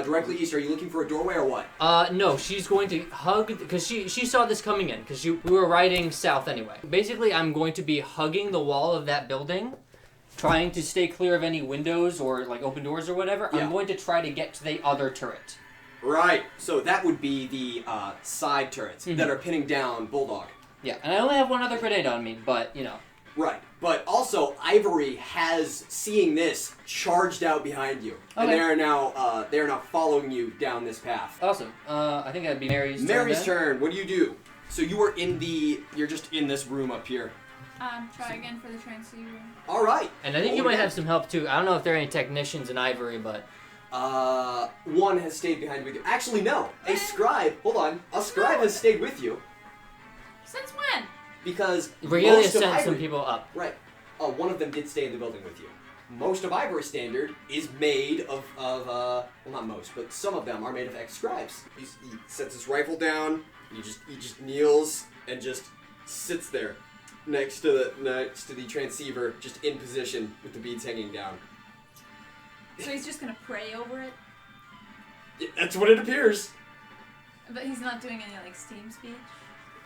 Directly east. Are you looking for a doorway or what? No, she's going to hug, because she saw this coming in, because we were riding south anyway. Basically, I'm going to be hugging the wall of that building, trying to stay clear of any windows or like open doors or whatever. Yeah. I'm going to try to get to the other turret. Right. So that would be the side turrets that are pinning down Bulldog. Yeah, and I only have one other grenade on me, but, you know. Right. But also, Ivory has, seeing this, charged out behind you. And Okay. they are now following you down this path. Awesome. I think that'd be Mary's turn. Mary's then. turn. What do you do? So you're just in this room up here. Try again for the transceiver. All right. And I think you Hold might it have in. some help too. I don't know if there are any technicians in Ivory, but... One has stayed behind with you. Actually, no. A scribe. Hold on. A scribe has stayed with you Since when? because Regalia most of sent some Ivory- people up. Right. One of them did stay in the building with you. Most of Ivory Standard is made of well, not most, but some of them are made of ex-scribes. He sets his rifle down. He just kneels and just sits there next to the transceiver, just in position with the beads hanging down. So he's just gonna pray over it, That's what it appears. but he's not doing any like Steam speech.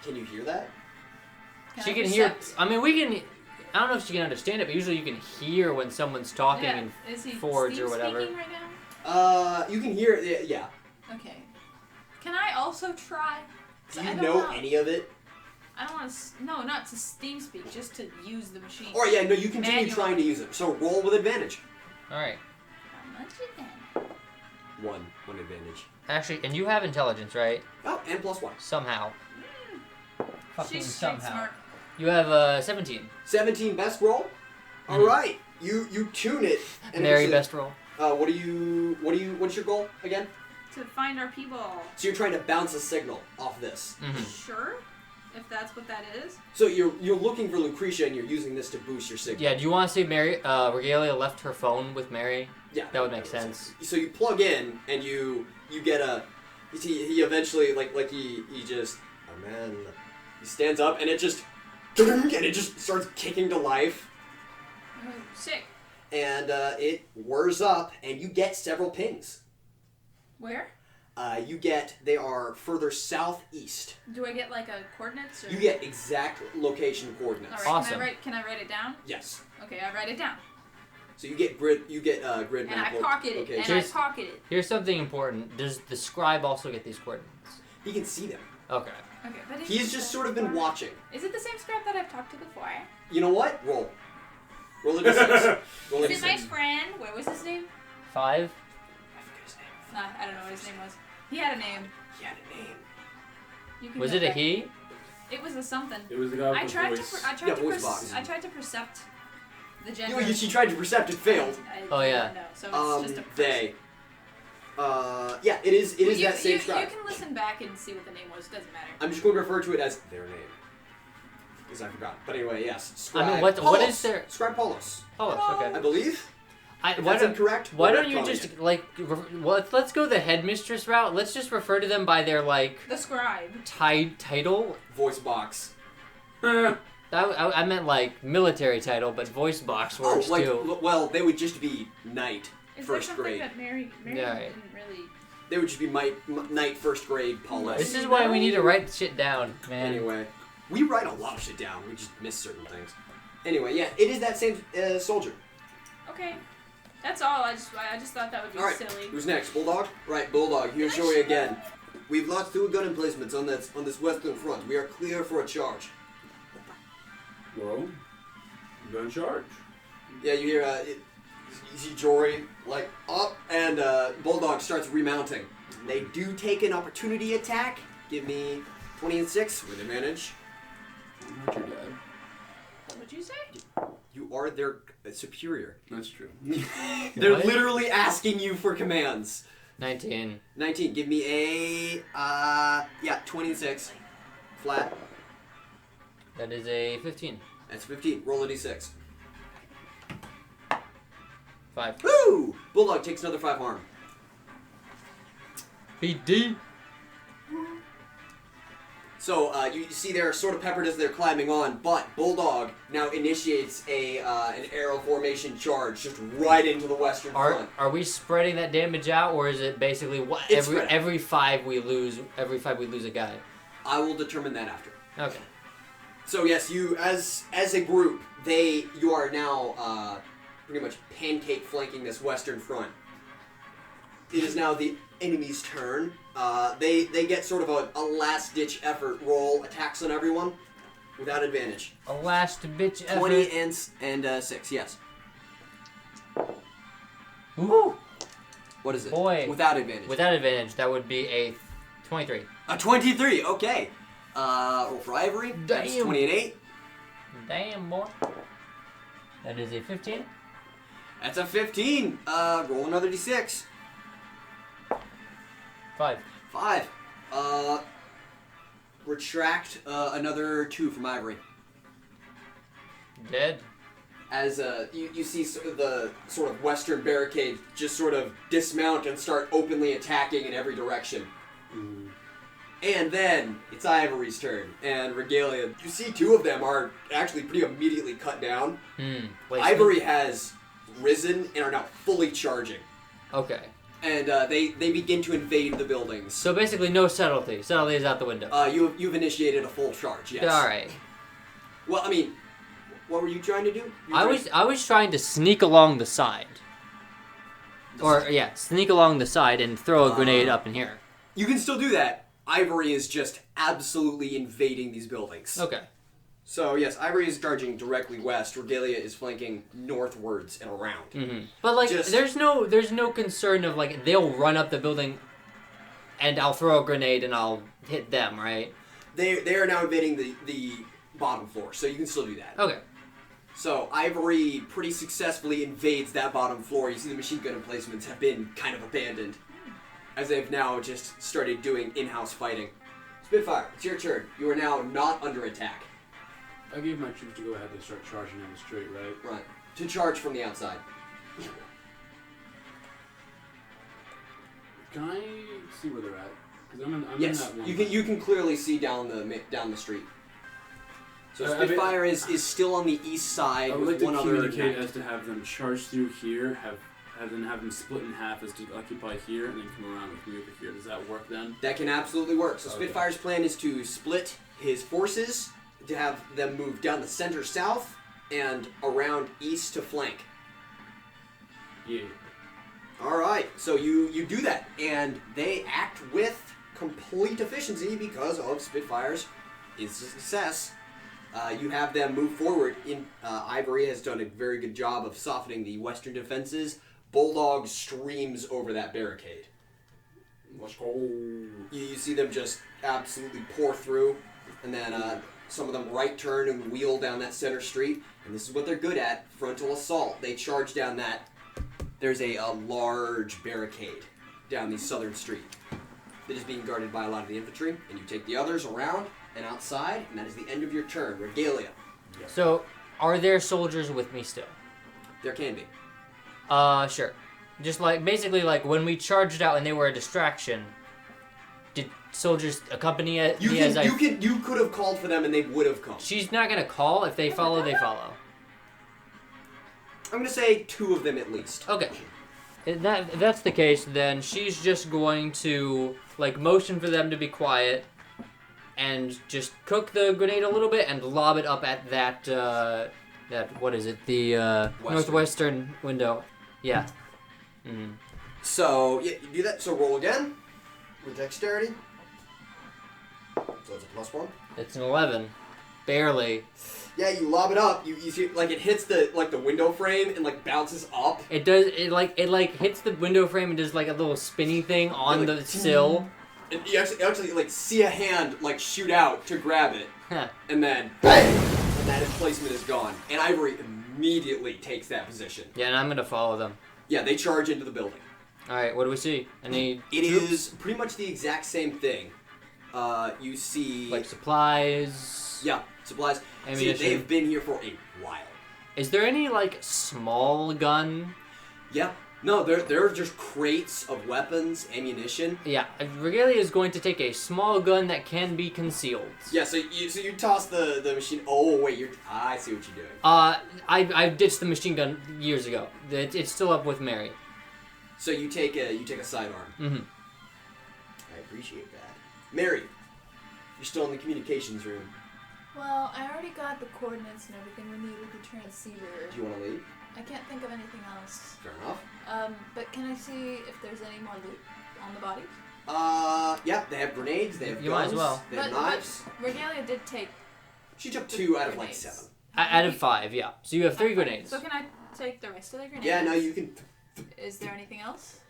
Can you hear that? She I can hear... percept? I mean, we can... I don't know if she can understand it, but usually you can hear when someone's talking Yeah. in Is he Forge Steam or whatever. speaking right now? You can hear it. Yeah. Okay. Can I also try? 'Cause Do I you don't know any of it? I don't want to. No, not to Steam speak. Just to use the machine. Or yeah, no, you continue Manual. trying to use it. So roll with advantage. Alright. How much again? One advantage. Actually, and you have intelligence, right? Oh, and +1. Somehow. Fucking She's street somehow. smart. You have 17. 17 best roll. All right, you tune it. And Mary it's a- best roll. What's your goal again? To find our people. So you're trying to bounce a signal off this. Sure. If that's what that is. So you're looking for Lucretia and you're using this to boost your signal. Yeah, do you want to say Mary, Regalia left her phone with Mary? Yeah, That would make sense. So you plug in and you get a. You see, he eventually he just he stands up and it just and it just starts kicking to life Oh, sick. and it whirs up and you get several pings. Where? They are further southeast. Do I get like a coordinates? Or? You get exact location coordinates. All right. Awesome. Can I write it down? Yes. Okay, I write it down. So you get grid. Grid And map. I pocket it. location. And I pocket it. Here's something important. Does the scribe also get these coordinates? He can see them. Okay. Okay, but He's just sort of been watching. Is it the same scribe that I've talked to before? You know what? Roll. Roll a d6. Roll a Is it my d6. friend? What was his name? 5. I forget his name. I don't know what his name was. He had a name. He had a name. You can Was go it a back. he? It was a something. It was the guy with I the tried voice. to. Yeah, voice box. I tried to percept the gender. She tried to percept it, failed. Oh, yeah. No, so it's just a person. They. Yeah, it is that same you scribe. can listen back and see what the name was. Doesn't matter. I'm just going to refer to it as their name. Because I forgot. But anyway, yes. Scribe I mean, what Paulos. is their... Scribe Paulos. Oh, okay. I believe. If why that's don't, incorrect, why we're don't you retconning just, it. like... Let's go the headmistress route. Let's just refer to them by their, like... The scribe. Title? Voice box. I meant, like, military title, but voice box works, too. Well, they would just be knight, Is first there something grade. that Mary Yeah, right. didn't really... They would just be knight, first grade, Paulos. This is why we need to write shit down, man. Anyway, we write a lot of shit down. We just miss certain things. Anyway, yeah, it is that same soldier. Okay. That's all. I just thought that would be All right, silly. who's next? Bulldog? Right, Bulldog. Here's Joey again. We've lost 2 gun emplacements on this western front. We are clear for a charge. Well, you got in charge. Yeah, you hear you see Jory like up, and Bulldog starts remounting. They do take an opportunity attack. Give me 20 and 6 with advantage. Not your dad. What would you say? You are their superior. That's true. They're What? literally asking you for commands. 19. 19. Give me a 20 and 6 flat. That is a 15. That's 15. Roll a d6. 5. Woo! Bulldog takes another 5 harm. BD. So you see they're sort of peppered as they're climbing on, but Bulldog now initiates an arrow formation charge just right into the western front. Are we spreading that damage out, or is it basically It's spread out. every 5 we lose a guy? I will determine that after. Okay. So yes, you as a group, you are now pretty much pancake flanking this western front. It is now the enemy's turn. They get sort of a last ditch effort roll, attacks on everyone without advantage. A last bitch effort. 20 and 6, yes. Ooh. What is it? Boy. Without advantage. Without advantage, that would be a 23. A 23, okay. Roll for Ivory. That's Damn. 20 and 8. Damn, boy. That is a 15. That's a 15. Roll another d6. 5. 5. Retract another 2 from Ivory. Dead. As you see the sort of western barricade just sort of dismount and start openly attacking in every direction. Mm. And then it's Ivory's turn, and Regalia. You see 2 of them are actually pretty immediately cut down. Wait, Ivory has risen and are now fully charging. Okay. And they begin to invade the buildings. So basically, no subtlety. Subtlety is out the window. You've initiated a full charge, yes. All right. Well, I mean, what were you trying to do? I was trying to sneak along the side. Sneak along the side and throw a grenade up in here. You can still do that. Ivory is just absolutely invading these buildings. Okay. So yes, Ivory is charging directly west. Regalia is flanking northwards and around. Mm-hmm. But like, there's no concern of like they'll run up the building, and I'll throw a grenade and I'll hit them, right? They are now invading the bottom floor, so you can still do that. Okay. So Ivory pretty successfully invades that bottom floor. You see the machine gun emplacements have been kind of abandoned, as they've now just started doing in-house fighting. Spitfire, it's your turn. You are now not under attack. I gave my troops to go ahead and start charging down the street, right? Right. To charge from the outside. Can I see where they're at? Because I'm in Yes, that one. you can clearly see down the street. So I mean- Spitfire is still on the east side I would with like to one other communicate knight. as to have them charge through here, have have them split in half as to occupy here and then come around with me over here. Does that work then? That can absolutely work. So Okay. Spitfire's plan is to split his forces, to have them move down the center south and around east to flank. Yeah. All right, so you do that, and they act with complete efficiency because of Spitfire's success. You have them move forward. Ivory has done a very good job of softening the western defenses. Bulldog streams over that barricade. Let's go. You see them just absolutely pour through, and then some of them right turn and wheel down that center street. And this is what they're good at: frontal assault. They charge down that. There's a large barricade down the southern street that is being guarded by a lot of the infantry, and you take the others around and outside, and that is the end of your turn. Regalia. So, are there soldiers with me still? There can be. Sure. Just like, basically like when we charged out and they were a distraction, did soldiers accompany me as I... You could have called for them and they would have come. She's not gonna call. If they follow, they follow. I'm gonna say 2 of them at least. Okay. If that's the case, then she's just going to, like, motion for them to be quiet and just cook the grenade a little bit and lob it up at that, what is it? The, northwestern window. Yeah. Mm. So, yeah, you do that. So roll again with dexterity. So it's a +1. It's an 11. Barely. Yeah, you lob it up. You see, like, it hits the window frame and like bounces up. It does. It hits the window frame and does like a little spinny thing on And, like, the sill. And you actually like see a hand like shoot out to grab it, Huh. and then bang, and that emplacement is gone. And Ivory immediately takes that position. Yeah, and I'm gonna follow them. Yeah, they charge into the building. All right. What do we see? Any? It troops? is pretty much the exact same thing. You see, Like supplies. yeah, supplies. See, Ammunition. they've been here for a while. Is there any like small gun? Yeah. No, they're just crates of weapons, ammunition. Yeah, Regalia is going to take a small gun that can be concealed. Yeah, so you toss the machine. Oh wait, I see what you're doing. I ditched the machine gun years ago. It's still up with Mary. So you take a sidearm. Mm-hmm. I appreciate that. Mary, you're still in the communications room. Well, I already got the coordinates and everything we need with the transceiver. Do you want to leave? I can't think of anything else. Fair enough. But can I see if there's any more loot on the bodies? Yeah, they have grenades, they have You guns, might as well. they have knives. Regalia did take. She took 2 out of like Grenades. 7. Out of 5, yeah. So you have 3 grenades. So can I take the rest of the grenades? Yeah, no, you can. Is there anything else?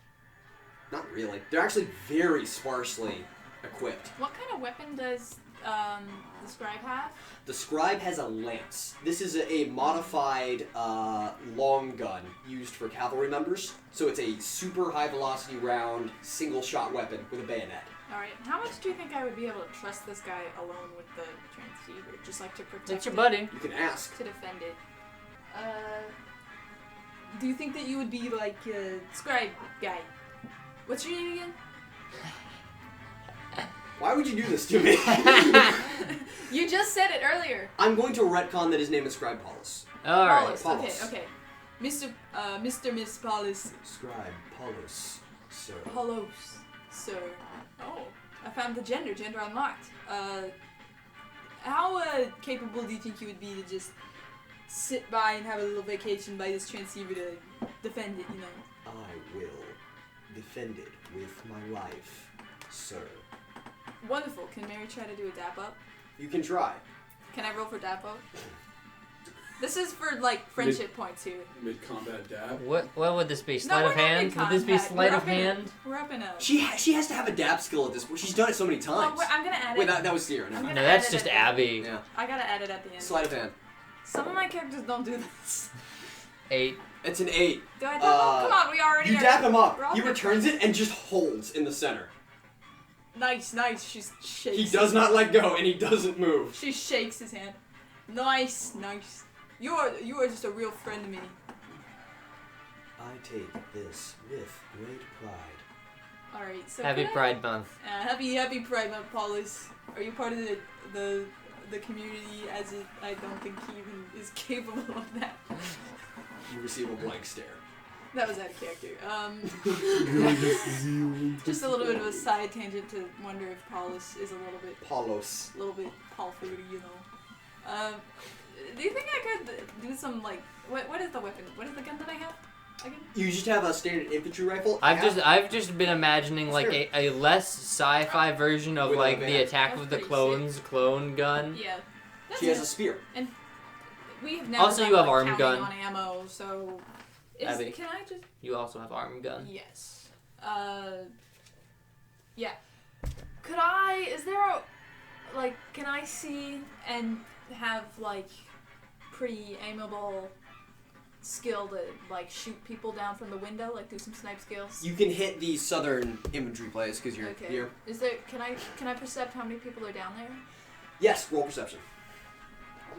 Not really. They're actually very sparsely equipped. What kind of weapon does the scribe have? The scribe has a lance. This is a modified long gun used for cavalry members. So it's a super high velocity round, single shot weapon with a bayonet. Alright, how much do you think I would be able to trust this guy alone with the transceiver? Just like to protect That's your it, buddy. You can ask. to defend it. Do you think that you would be like a scribe guy? What's your name again? Why would you do this to me? You just said it earlier. I'm going to retcon that his name is Scribe Paulus. All right. Paulus. Paulus. Okay. Mr. Miss Paulus. Scribe Paulus, sir. Paulus, sir. Oh, I found the gender. Gender unlocked. How capable do you think you would be to just sit by and have a little vacation by this transceiver to defend it, you know? I will defend it with my life, sir. Wonderful. Can Mary try to do a dap up? You can try. Can I roll for dap up? This is for like friendship points here. Mid-combat dab. What would this be? Sleight No, of we're not hand? in Would this be combat. sleight We're of up in a- hand? We're up in a. She has to have a dab skill at this point. She's done it so many Well, times. I'm gonna add it. Wait, that was Sierra. I'm No. gonna No, add that's it just at the end. Abby. Yeah. I gotta add it at the end. Sleight of hand. Some of my characters don't do this. 8. It's an 8. Do I dap up? Come on, we already You are. dap him up. we're all He good returns friends. it and just holds in the center. Nice. She shakes. He does not let go and he doesn't move. She shakes his hand. Nice. You are just a real friend to me. I take this with great pride. All right. So Happy can I- Pride Month. Happy Pride Month, Paulus. Are you part of the community? As it, I don't think he even is capable of that. You receive a blank stare. That was out of character. Just a little bit of a side tangent to wonder if Paulus is a little bit Paul food, you know. Do you think I could do some like what is the weapon? What is the gun that I have? Again? You just have a standard infantry rifle. I've just been imagining like a less sci-fi version of With like a the van. Attack That's of the pretty Clones clone gun. Yeah. That's She has it. a spear. And we have never Also, done, you have like, arm counting gun. on ammo, so Abby. can I just You also have arm gun. Yes. Yeah. Is there a, like, can I see and have, like, pretty aimable skill to, like, shoot people down from the window, like, do some snipe skills? You can hit the southern infantry place because you're Okay. here. Is there, can I percept how many people are down there? Yes, roll perception.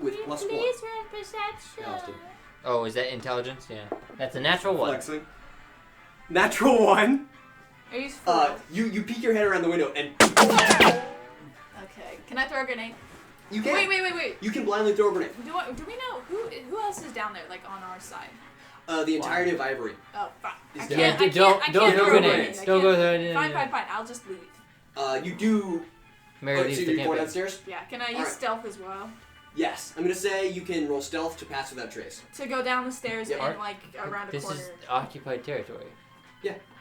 With +1. roll perception. Austin. Oh, is that intelligence? Yeah. That's a natural one. Flexing. Natural 1. Are you fooled? You peek your head around the window and Okay. Can I throw a grenade? you can. Wait. You can blindly throw a grenade. Do we know who else is down there, like, on our side? The entirety of Ivory. Oh, fuck. I Is can't, Yeah, I can't, don't I can't throw throw grenades. I Don't can't- go there. Fine. I'll just leave. You do. Mary So leaves the you're going campaign. downstairs? Yeah. Can I use Alright. stealth as well? Yes. I'm gonna say you can roll stealth to pass without trace. To go down the stairs Yeah. and, like, around a This corner. is occupied territory.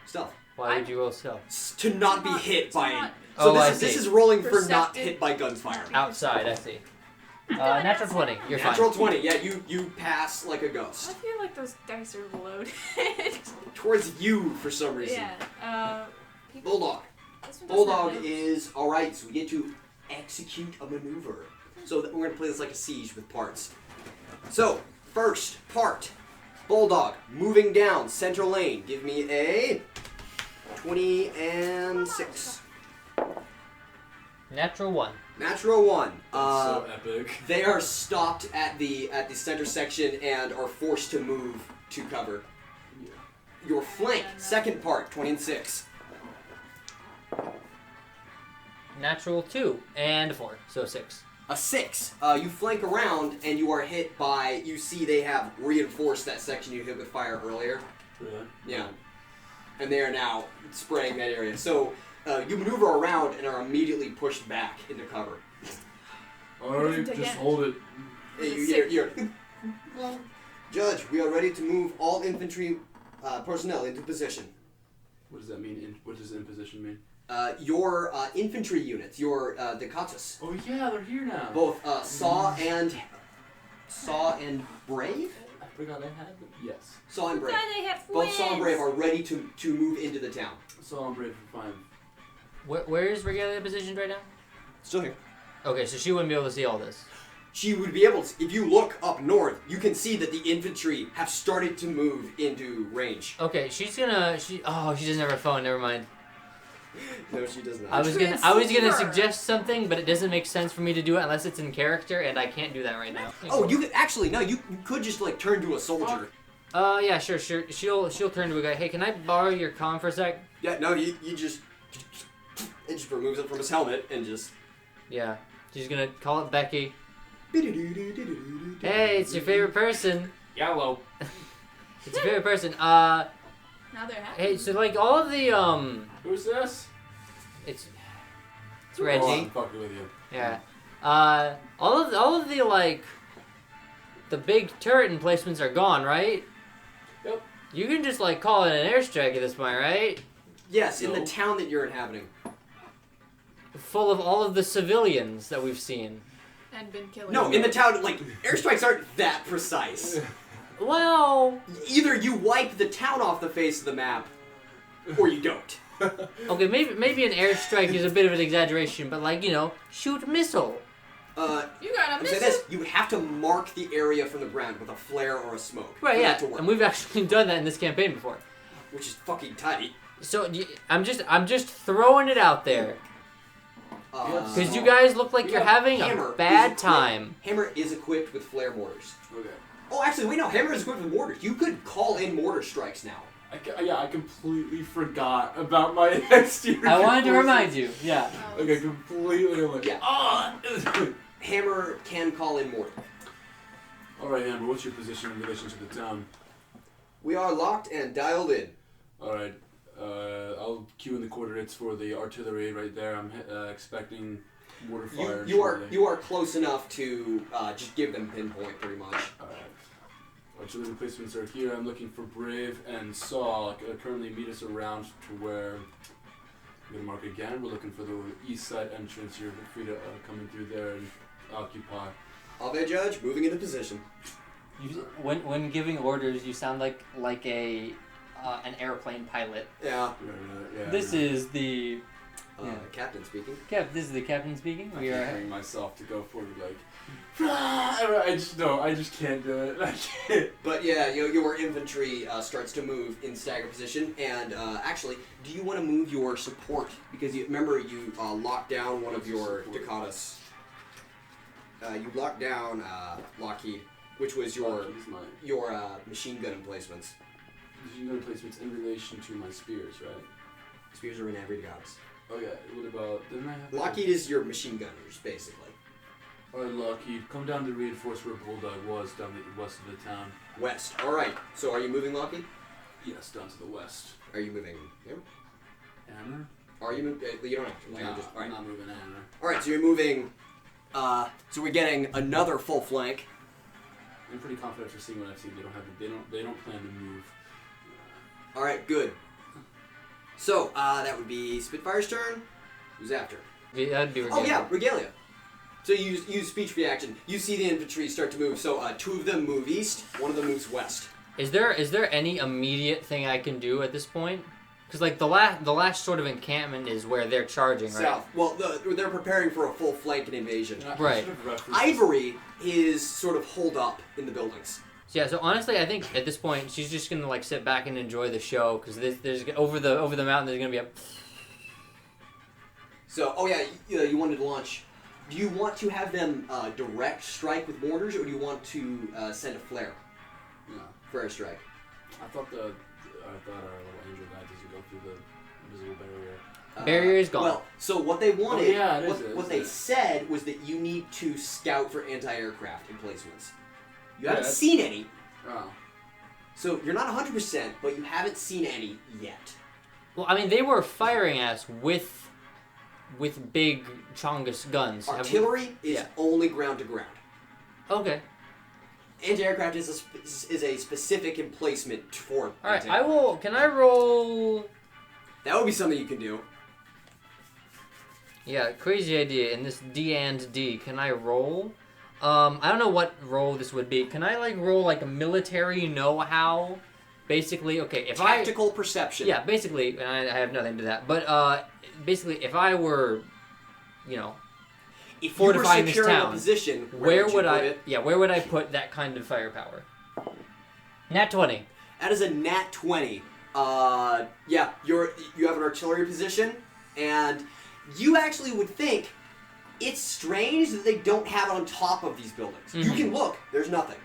Stealth. Why would you roll stealth? To not be not- hit to by. not- So Oh, I this see. is rolling for not Perceptive. hit by gunfire. Outside, I see. Natural 20. You're Natural fine. 20. Yeah, you pass like a I ghost. feel like those dice are loaded. Towards you for some reason. Yeah. People, Bulldog. this one doesn't Bulldog have is alright, so we get to execute a maneuver. So we're gonna play this like a siege with parts. So, first part. Bulldog, moving down, center lane. Give me a 20 and 6. Natural 1. Natural 1. So epic. They are nopped at the center section and are forced to move to cover. Yeah. Your flank, second part, 20 and 6. Natural 2 and 4, so 6. A 6. You flank around and you are hit by. You see they have reinforced that section you hit with fire earlier. Really? Yeah. And they are now spraying that area. So you maneuver around and are immediately pushed back into cover. Alright, take just damage. hold it. You're Judge, we are ready to move all infantry personnel into position. What does that mean? What does imposition mean? Your infantry units, your Decatus, Oh yeah, they're here now. both Saw and Brave? I forgot I had them. Yes. Saw and Brave. they have Both Saw and Brave are ready to move into the town. So I'm brave for 5. Where is Regalia positioned right now? Still here. Okay, so she wouldn't be able to see all this. She would be able to, if you look up north, you can see that the infantry have started to move into range. Okay, she doesn't have her phone, never mind. No, she does not. I was gonna Transceiver. suggest something, but it doesn't make sense for me to do it unless it's in character, and I can't do that right now. Oh, you could actually no. You could just like turn to a soldier. Yeah, sure. She'll turn to a guy. Hey, can I borrow your comm for a sec? Yeah, no. You just it just removes it from his helmet and just. Yeah. She's gonna call it Becky. Hey, it's your favorite person. Yellow. It's your favorite person. Now they're happy. Hey, so like all of the Who's this? it's Oh, Reggie. I'm fucking with you. Yeah. All of the like the big turret emplacements are gone, right? Yep. You can just like call it an airstrike at this point, right? Yes, in No. the town that you're inhabiting. Full of all of the civilians that we've seen. And been killing. No, in the town, like airstrikes aren't that precise. Well, Either you wipe the town off the face of the map, or you don't. okay, maybe an airstrike is a bit of an exaggeration, but like, you know, shoot missile. You got a I'm saying missile. this: you have to mark the area from the ground with a flare or a smoke. Right, for yeah. that to work, And we've actually done that in this campaign before. which is fucking tight. So I'm just throwing it out there. Because you guys look like you're having Hammer a is bad equipped- time. Hammer is equipped with flare mortars. Okay. Oh, actually, wait, no. Hammer is equipped with mortars. You could call in mortar strikes now. I completely forgot about my exterior. I wanted to forces. remind you. Yeah. Oh, Like I completely like. Yeah. Ah! Hammer can call in mortar. All right, Amber. What's your position in relation to the town? We are locked and dialed in. Alright, I'll cue in the coordinates for the artillery right there. I'm expecting mortar fire. You are close enough to just give them pinpoint pretty much. Alright. Artillery placements are here. I'm looking for Brave and Saw. Currently meet us around to where... I'm going to mark again. We're looking for the east side entrance. You're free to come in through there and occupy. All day, Judge. Moving into position. When giving orders, you sound like an airplane pilot. Yeah. Yeah. This is the captain speaking. This is the captain speaking. I can't bring myself to go forward like. I just can't do it. I can't. But yeah, your infantry starts to move in stagger position, and actually, do you want to move your support? Because remember you locked down one of your Dakotas. You locked down Lockheed, which was your machine gun emplacements. Machine gun emplacements in relation to my spears, right? Spears are in every Dakotas. Okay. What about? Didn't I have? Lockheed is your machine gunners, basically. Alright, Lockheed, come down to reinforce where Bulldog was down the west of the town. West. All right. So are you moving, Lockheed? Yes, down to the west. Are you moving here? Hammer? Are you moving? You don't have to. No, Just, all right. I'm not moving Hammer. All right. So you're moving. So we're getting another full flank. I'm pretty confident for seeing what I've seen. They don't plan to move. All right. Good. So that would be Spitfire's turn. Who's after? That'd be Regalia. Oh yeah, Regalia. So you use speech reaction. You see the infantry start to move. So two of them move east. One of them moves west. Is there any immediate thing I can do at this point? Because like the last sort of encampment is where they're charging, right? South. Well, they're preparing for a full flank and invasion. Right. Ivory is sort of holed up in the buildings. So yeah. So honestly, I think at this point she's just gonna like sit back and enjoy the show because there's over the mountain there's gonna be a. So you wanted to launch. Do you want to have them direct strike with mortars, or do you want to send a flare? No. Flare strike. I thought our little angel guy doesn't go through the invisible barrier. Barrier is gone. Well, so what they wanted, what they said was that you need to scout for anti-aircraft emplacements. You haven't Yeah. seen any, Oh. so you're not 100%, but you haven't seen any yet. Well, I mean they were firing at us with big Chongus guns. Artillery is only ground to ground. Okay. Anti-aircraft is a specific emplacement for. All right. I will. Can I roll? That would be something you can do. Yeah, crazy idea. In this D and D, can I roll? I don't know what roll this would be. Can I like roll like a military know-how? Basically, okay. If Tactical perception. Yeah, basically, and I have nothing to that. But basically, if I were, if fortifying you were this securing town, a position, where would you put I? it? Yeah, where would I put that kind of firepower? Nat 20. That is a nat 20. You have an artillery position, and you actually would think it's strange that they don't have it on top of these buildings. Mm-hmm. You can look. There's nothing.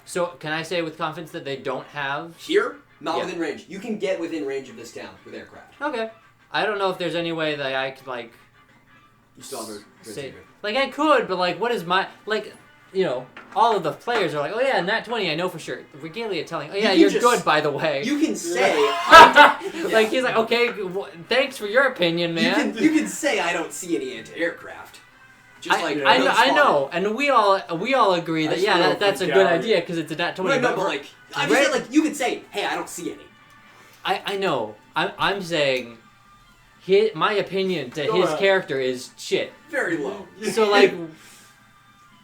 So can I say with confidence that they don't have? Here, not Yeah. within range. You can get within range of this town with aircraft. Okay. I don't know if there's any way that I could like. You still have a good Say, secret. like I could, but like, what is my like? All of the players are like, oh yeah, nat 20, I know for sure. Regalia telling, oh yeah, can you're just- good, by the way. You can say, Like he's like, okay, thanks for your opinion, man. you can say I don't see any anti-aircraft. Just I know, and we all agree that that's a good idea because it's a nat 20. Right, no, but like, I'm just saying, like, you could say, hey, I don't see any. I know. I'm saying, my opinion to his character is shit. Very low. So like,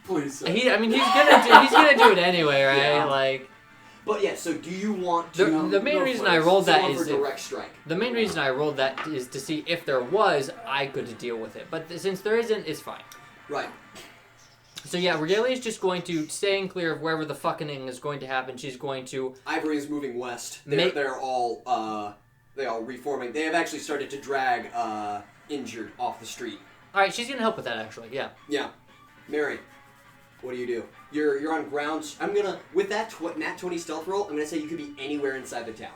Please. he's gonna do it anyway, right? Yeah. Like. But yeah, so do you want to? The main reason I rolled that is direct strike. The main reason I rolled that is to see if there was, I could deal with it. But since there isn't, it's fine. Right. So yeah, Regalia is just going to staying clear of wherever the fucking is going to happen. She's going to. Ivory is moving west. They're all reforming. They have actually started to drag injured off the street. All right, she's gonna help with that actually. Yeah. Yeah. Mary, what do you do? You're on ground. I'm gonna with that nat 20 stealth roll. I'm gonna say you could be anywhere inside the town.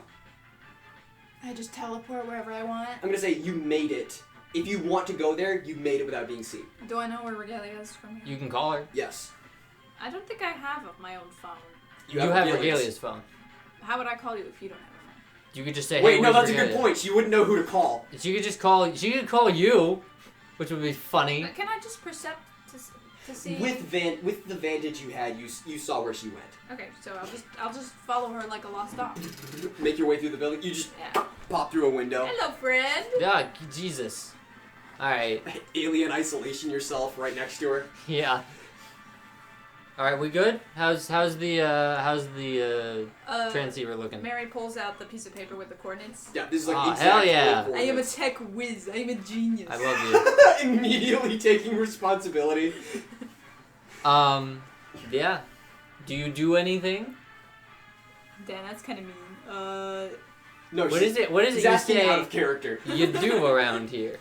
I just teleport wherever I want. I'm gonna say you made it. If you want to go there, you made it without being seen. Do I know where Regalia is from here? You can call her. Yes. I don't think I have my own phone. You have Regalia's phone. How would I call you if you don't have a phone? You could just say, Wait, hey, no, where's that's a good Regalia? point. She wouldn't know who to call. She could just call. She could call you, which would be funny. Can I just percept to see? With the vantage you had, you saw where she went. Okay, so I'll just follow her like a lost dog. Make your way through the building. You just Yeah. pop through a window. Hello, friend. Yeah, Jesus. All right. Alien isolation yourself right next to her. Yeah. All right, we good? How's the transceiver looking? Mary pulls out the piece of paper with the coordinates. Yeah, this is like Aw, exact hell yeah. coordinates. I am a tech whiz. I am a genius. I love you. Immediately taking responsibility. Yeah. Do you do anything? Dan, that's kind of mean. No, What is it? What is she's it you asking out of say character. you do around here?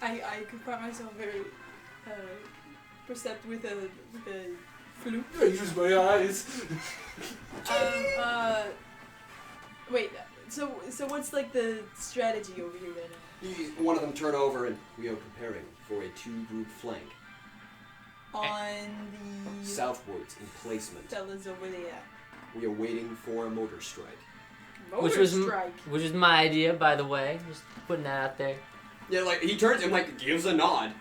I confront myself very percept with a flute. I use my eyes. Wait. So what's like the strategy over here then? One of them turn over and we are preparing for a 2-group flank. On the Southwards in placement. fellas over there. We are waiting for a mortar strike. Which Motor was strike. which is my idea, by the way. Just putting that out there. Yeah, like he turns and like gives a nod.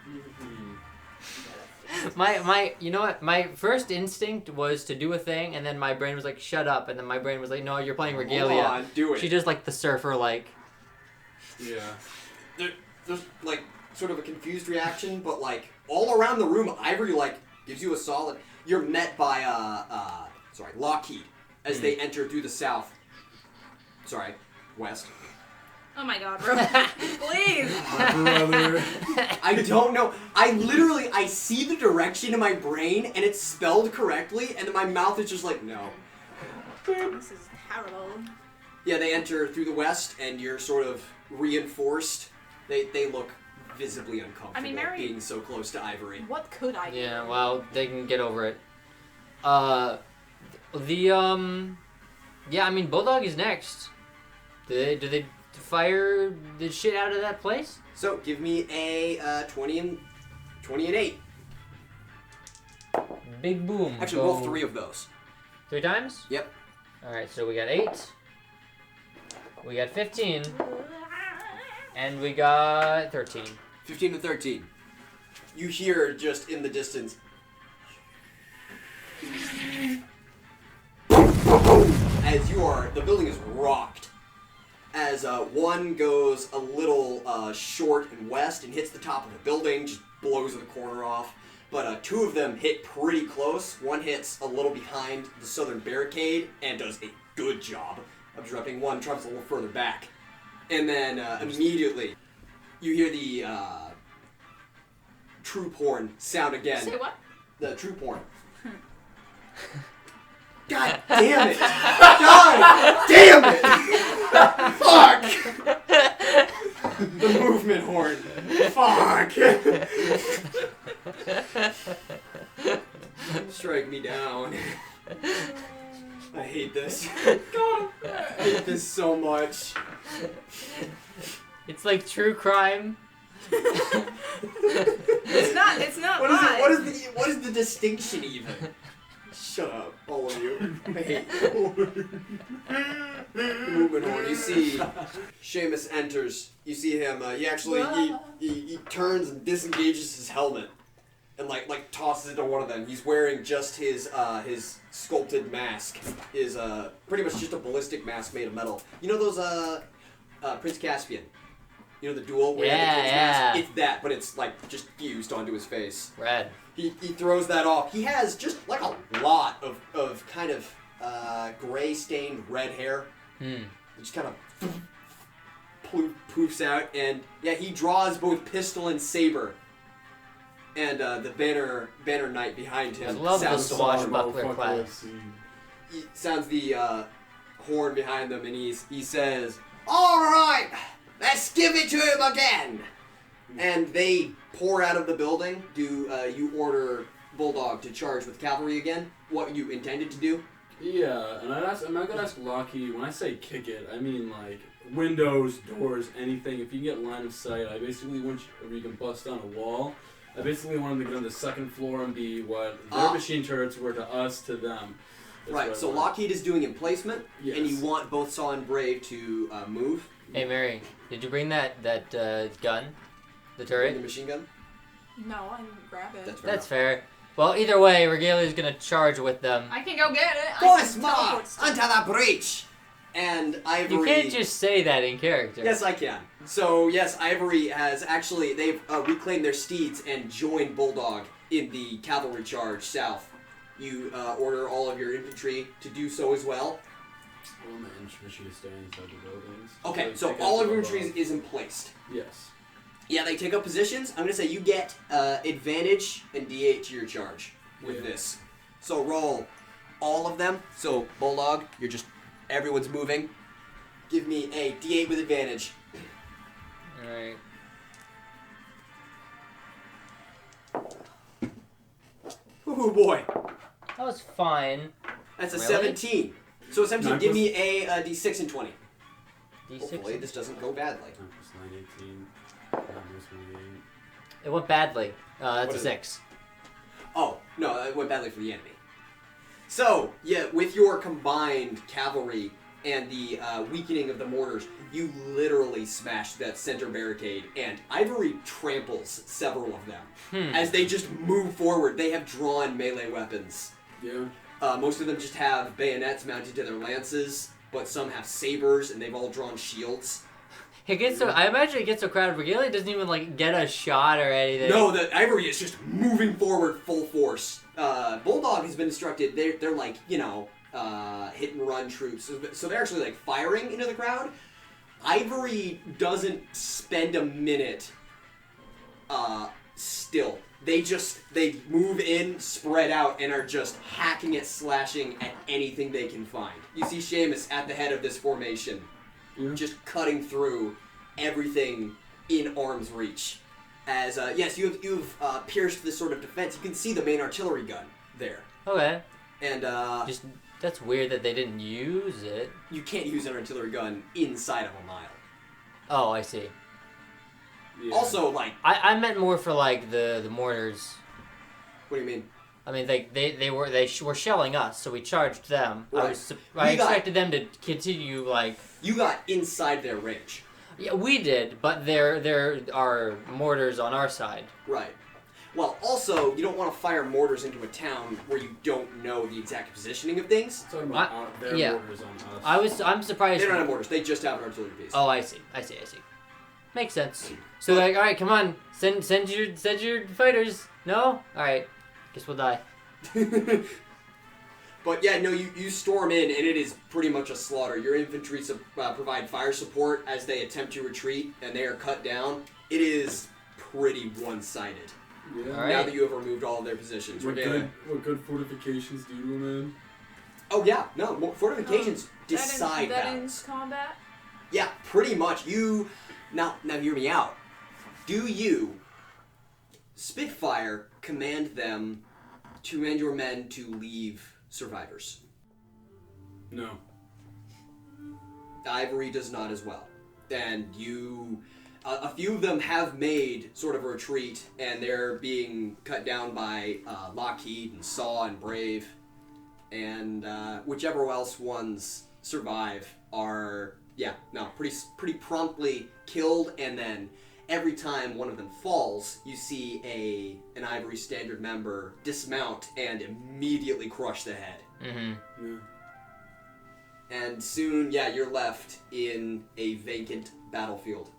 My you know what? My first instinct was to do a thing, and then my brain was like, "Shut up!" And then my brain was like, "No, you're playing Regalia." Hold on, do it. She does like the surfer, like. Yeah. There's like sort of a confused reaction, but like all around the room, Ivory like gives you a solid. You're met by Lockheed as they enter through the south. Sorry, west. Oh my god, bro. Please. Brother. I don't know. I see the direction in my brain and it's spelled correctly, and then my mouth is just like no. This is terrible. Yeah, they enter through the west, and you're sort of reinforced. They look visibly uncomfortable I mean, Mary- being so close to Ivory. What could I do? Yeah, well, they can get over it. Yeah, I mean, Bulldog is next. Do they fire the shit out of that place? So give me a 20 and 8. Big boom. Actually, Go roll 3 of those. 3 times? Yep. All right, so we got 8. We got 15. And we got 13. 15 to 13. You hear just in the distance. As the building is rocked. As one goes a little short and west and hits the top of the building, just blows the corner off. But 2 of them hit pretty close. One hits a little behind the southern barricade and does a good job of disrupting. One travels a little further back. And then immediately, you hear the troop horn sound again. Say what? The troop horn. God damn it! God damn it! Fuck! The movement horn. Fuck! Strike me down. I hate this. God, I hate this so much. It's like true crime. It's not What is mine. it? What is the distinction even? Shut up, all of you. I hate you. Movement horn. You see, Seamus enters. You see him. He turns and disengages his helmet, and like tosses it to one of them. He's wearing just his sculpted mask. Is pretty much just a ballistic mask made of metal. You know those Prince Caspian. You know the duel where he had the kid's mask? It's that, but it's like just fused onto his face. Red. He throws that off. He has just like a lot of kind of gray stained red hair. It just kind of poofs out, and yeah, he draws both pistol and saber. And the banner knight behind him I love sounds the swashbuckler Motherfucker, class. he sounds the horn behind them, and he says, "All right, let's give it to him again." And they pour out of the building. Do you order Bulldog to charge with cavalry again? What you intended to do? Yeah, and I'm not gonna ask Lockheed. When I say kick it, I mean like windows, doors, anything. If you can get line of sight, I basically want you, or you can bust down a wall. I basically want them to get on the second floor and be what their machine turrets were to us, to them. That's Right, what I so want. Lockheed is doing emplacement, Yes. and you want both Saw and Brave to move. Hey, Mary, did you bring that gun? The Bring turret? the machine gun. No, I didn't grab it. That's fair. That's fair. Well, either way, Regalia's gonna charge with them. I can go get it. Force I more can teleport stuff. onto the breach. And Ivory. You can't just say that in character. Yes, I can. So yes, Ivory has actually they've reclaimed their steeds and joined Bulldog in the cavalry charge south. You order all of your infantry to do so as well. I want my infantry to stay inside the buildings. Okay, so Take out all of the your infantry above. is in place. Yes. Yeah, they take up positions. I'm gonna say you get advantage and D8 to your charge with Yeah. this. So roll all of them. So Bulldog, everyone's moving. Give me a D8 with advantage. Alright. Oh boy, That was fine. that's a Really? 17. So a 17. Nine Give plus- me a D6 and 20. D6. Hopefully this doesn't go badly. 9 plus 9, 18. 9 plus 28. It went badly. That's What a is 6. Oh, no, it went badly for the enemy. So, yeah, with your combined cavalry and the weakening of the mortars, you literally smash that center barricade, and Ivory tramples several of them. As they just move forward, they have drawn melee weapons. Yeah. Most of them just have bayonets mounted to their lances, but some have sabers, and they've all drawn shields. It gets so. I imagine it gets so crowded. Regalia doesn't even like get a shot or anything. No, the Ivory is just moving forward full force. Bulldog has been instructed. They're like hit and run troops, so they're actually like firing into the crowd. Ivory doesn't spend a minute still. They move in, spread out, and are just hacking at, slashing at anything they can find. You see Seamus at the head of this formation, Yeah. just cutting through everything in arm's reach. As yes, you've pierced this sort of defense. You can see the main artillery gun there, Okay. and Just that's weird that they didn't use it. you can't use an artillery gun inside of a mile. Oh, I see. Yeah. Also, like, I meant more for like the mortars. what do you mean? I mean, they were shelling us, so we charged them. Right. I We got- expected them to continue like. You got inside their range. Yeah, we did, but there are mortars on our side. Right. Well, also, you don't want to fire mortars into a town where you don't know the exact positioning of things. Talking about their yeah. orders on us. I'm surprised. They don't have mortars. They just have an artillery piece. Oh, I see. Makes sense. So like, all right, come on, send your fighters. No, all right, guess we'll die. But yeah, no, you storm in, and it is pretty much a slaughter. Your infantry provide fire support as they attempt to retreat, and they are cut down. It is pretty one-sided. Yeah. All right. Now that you have removed all of their positions. What Regalia. good fortifications do to a man? Oh yeah, no, fortifications That decide ends battles. combat. Yeah, pretty much. You now hear me out. Do you, Spitfire, command your men to leave survivors? No. Ivory does not as well. And a few of them have made sort of a retreat, and they're being cut down by Lockheed and Saw and Brave, and whichever else ones survive are pretty promptly killed. And then every time one of them falls, you see an Ivory Standard member dismount and immediately crush the head. Mm-hmm. Yeah. And soon, yeah, you're left in a vacant battlefield.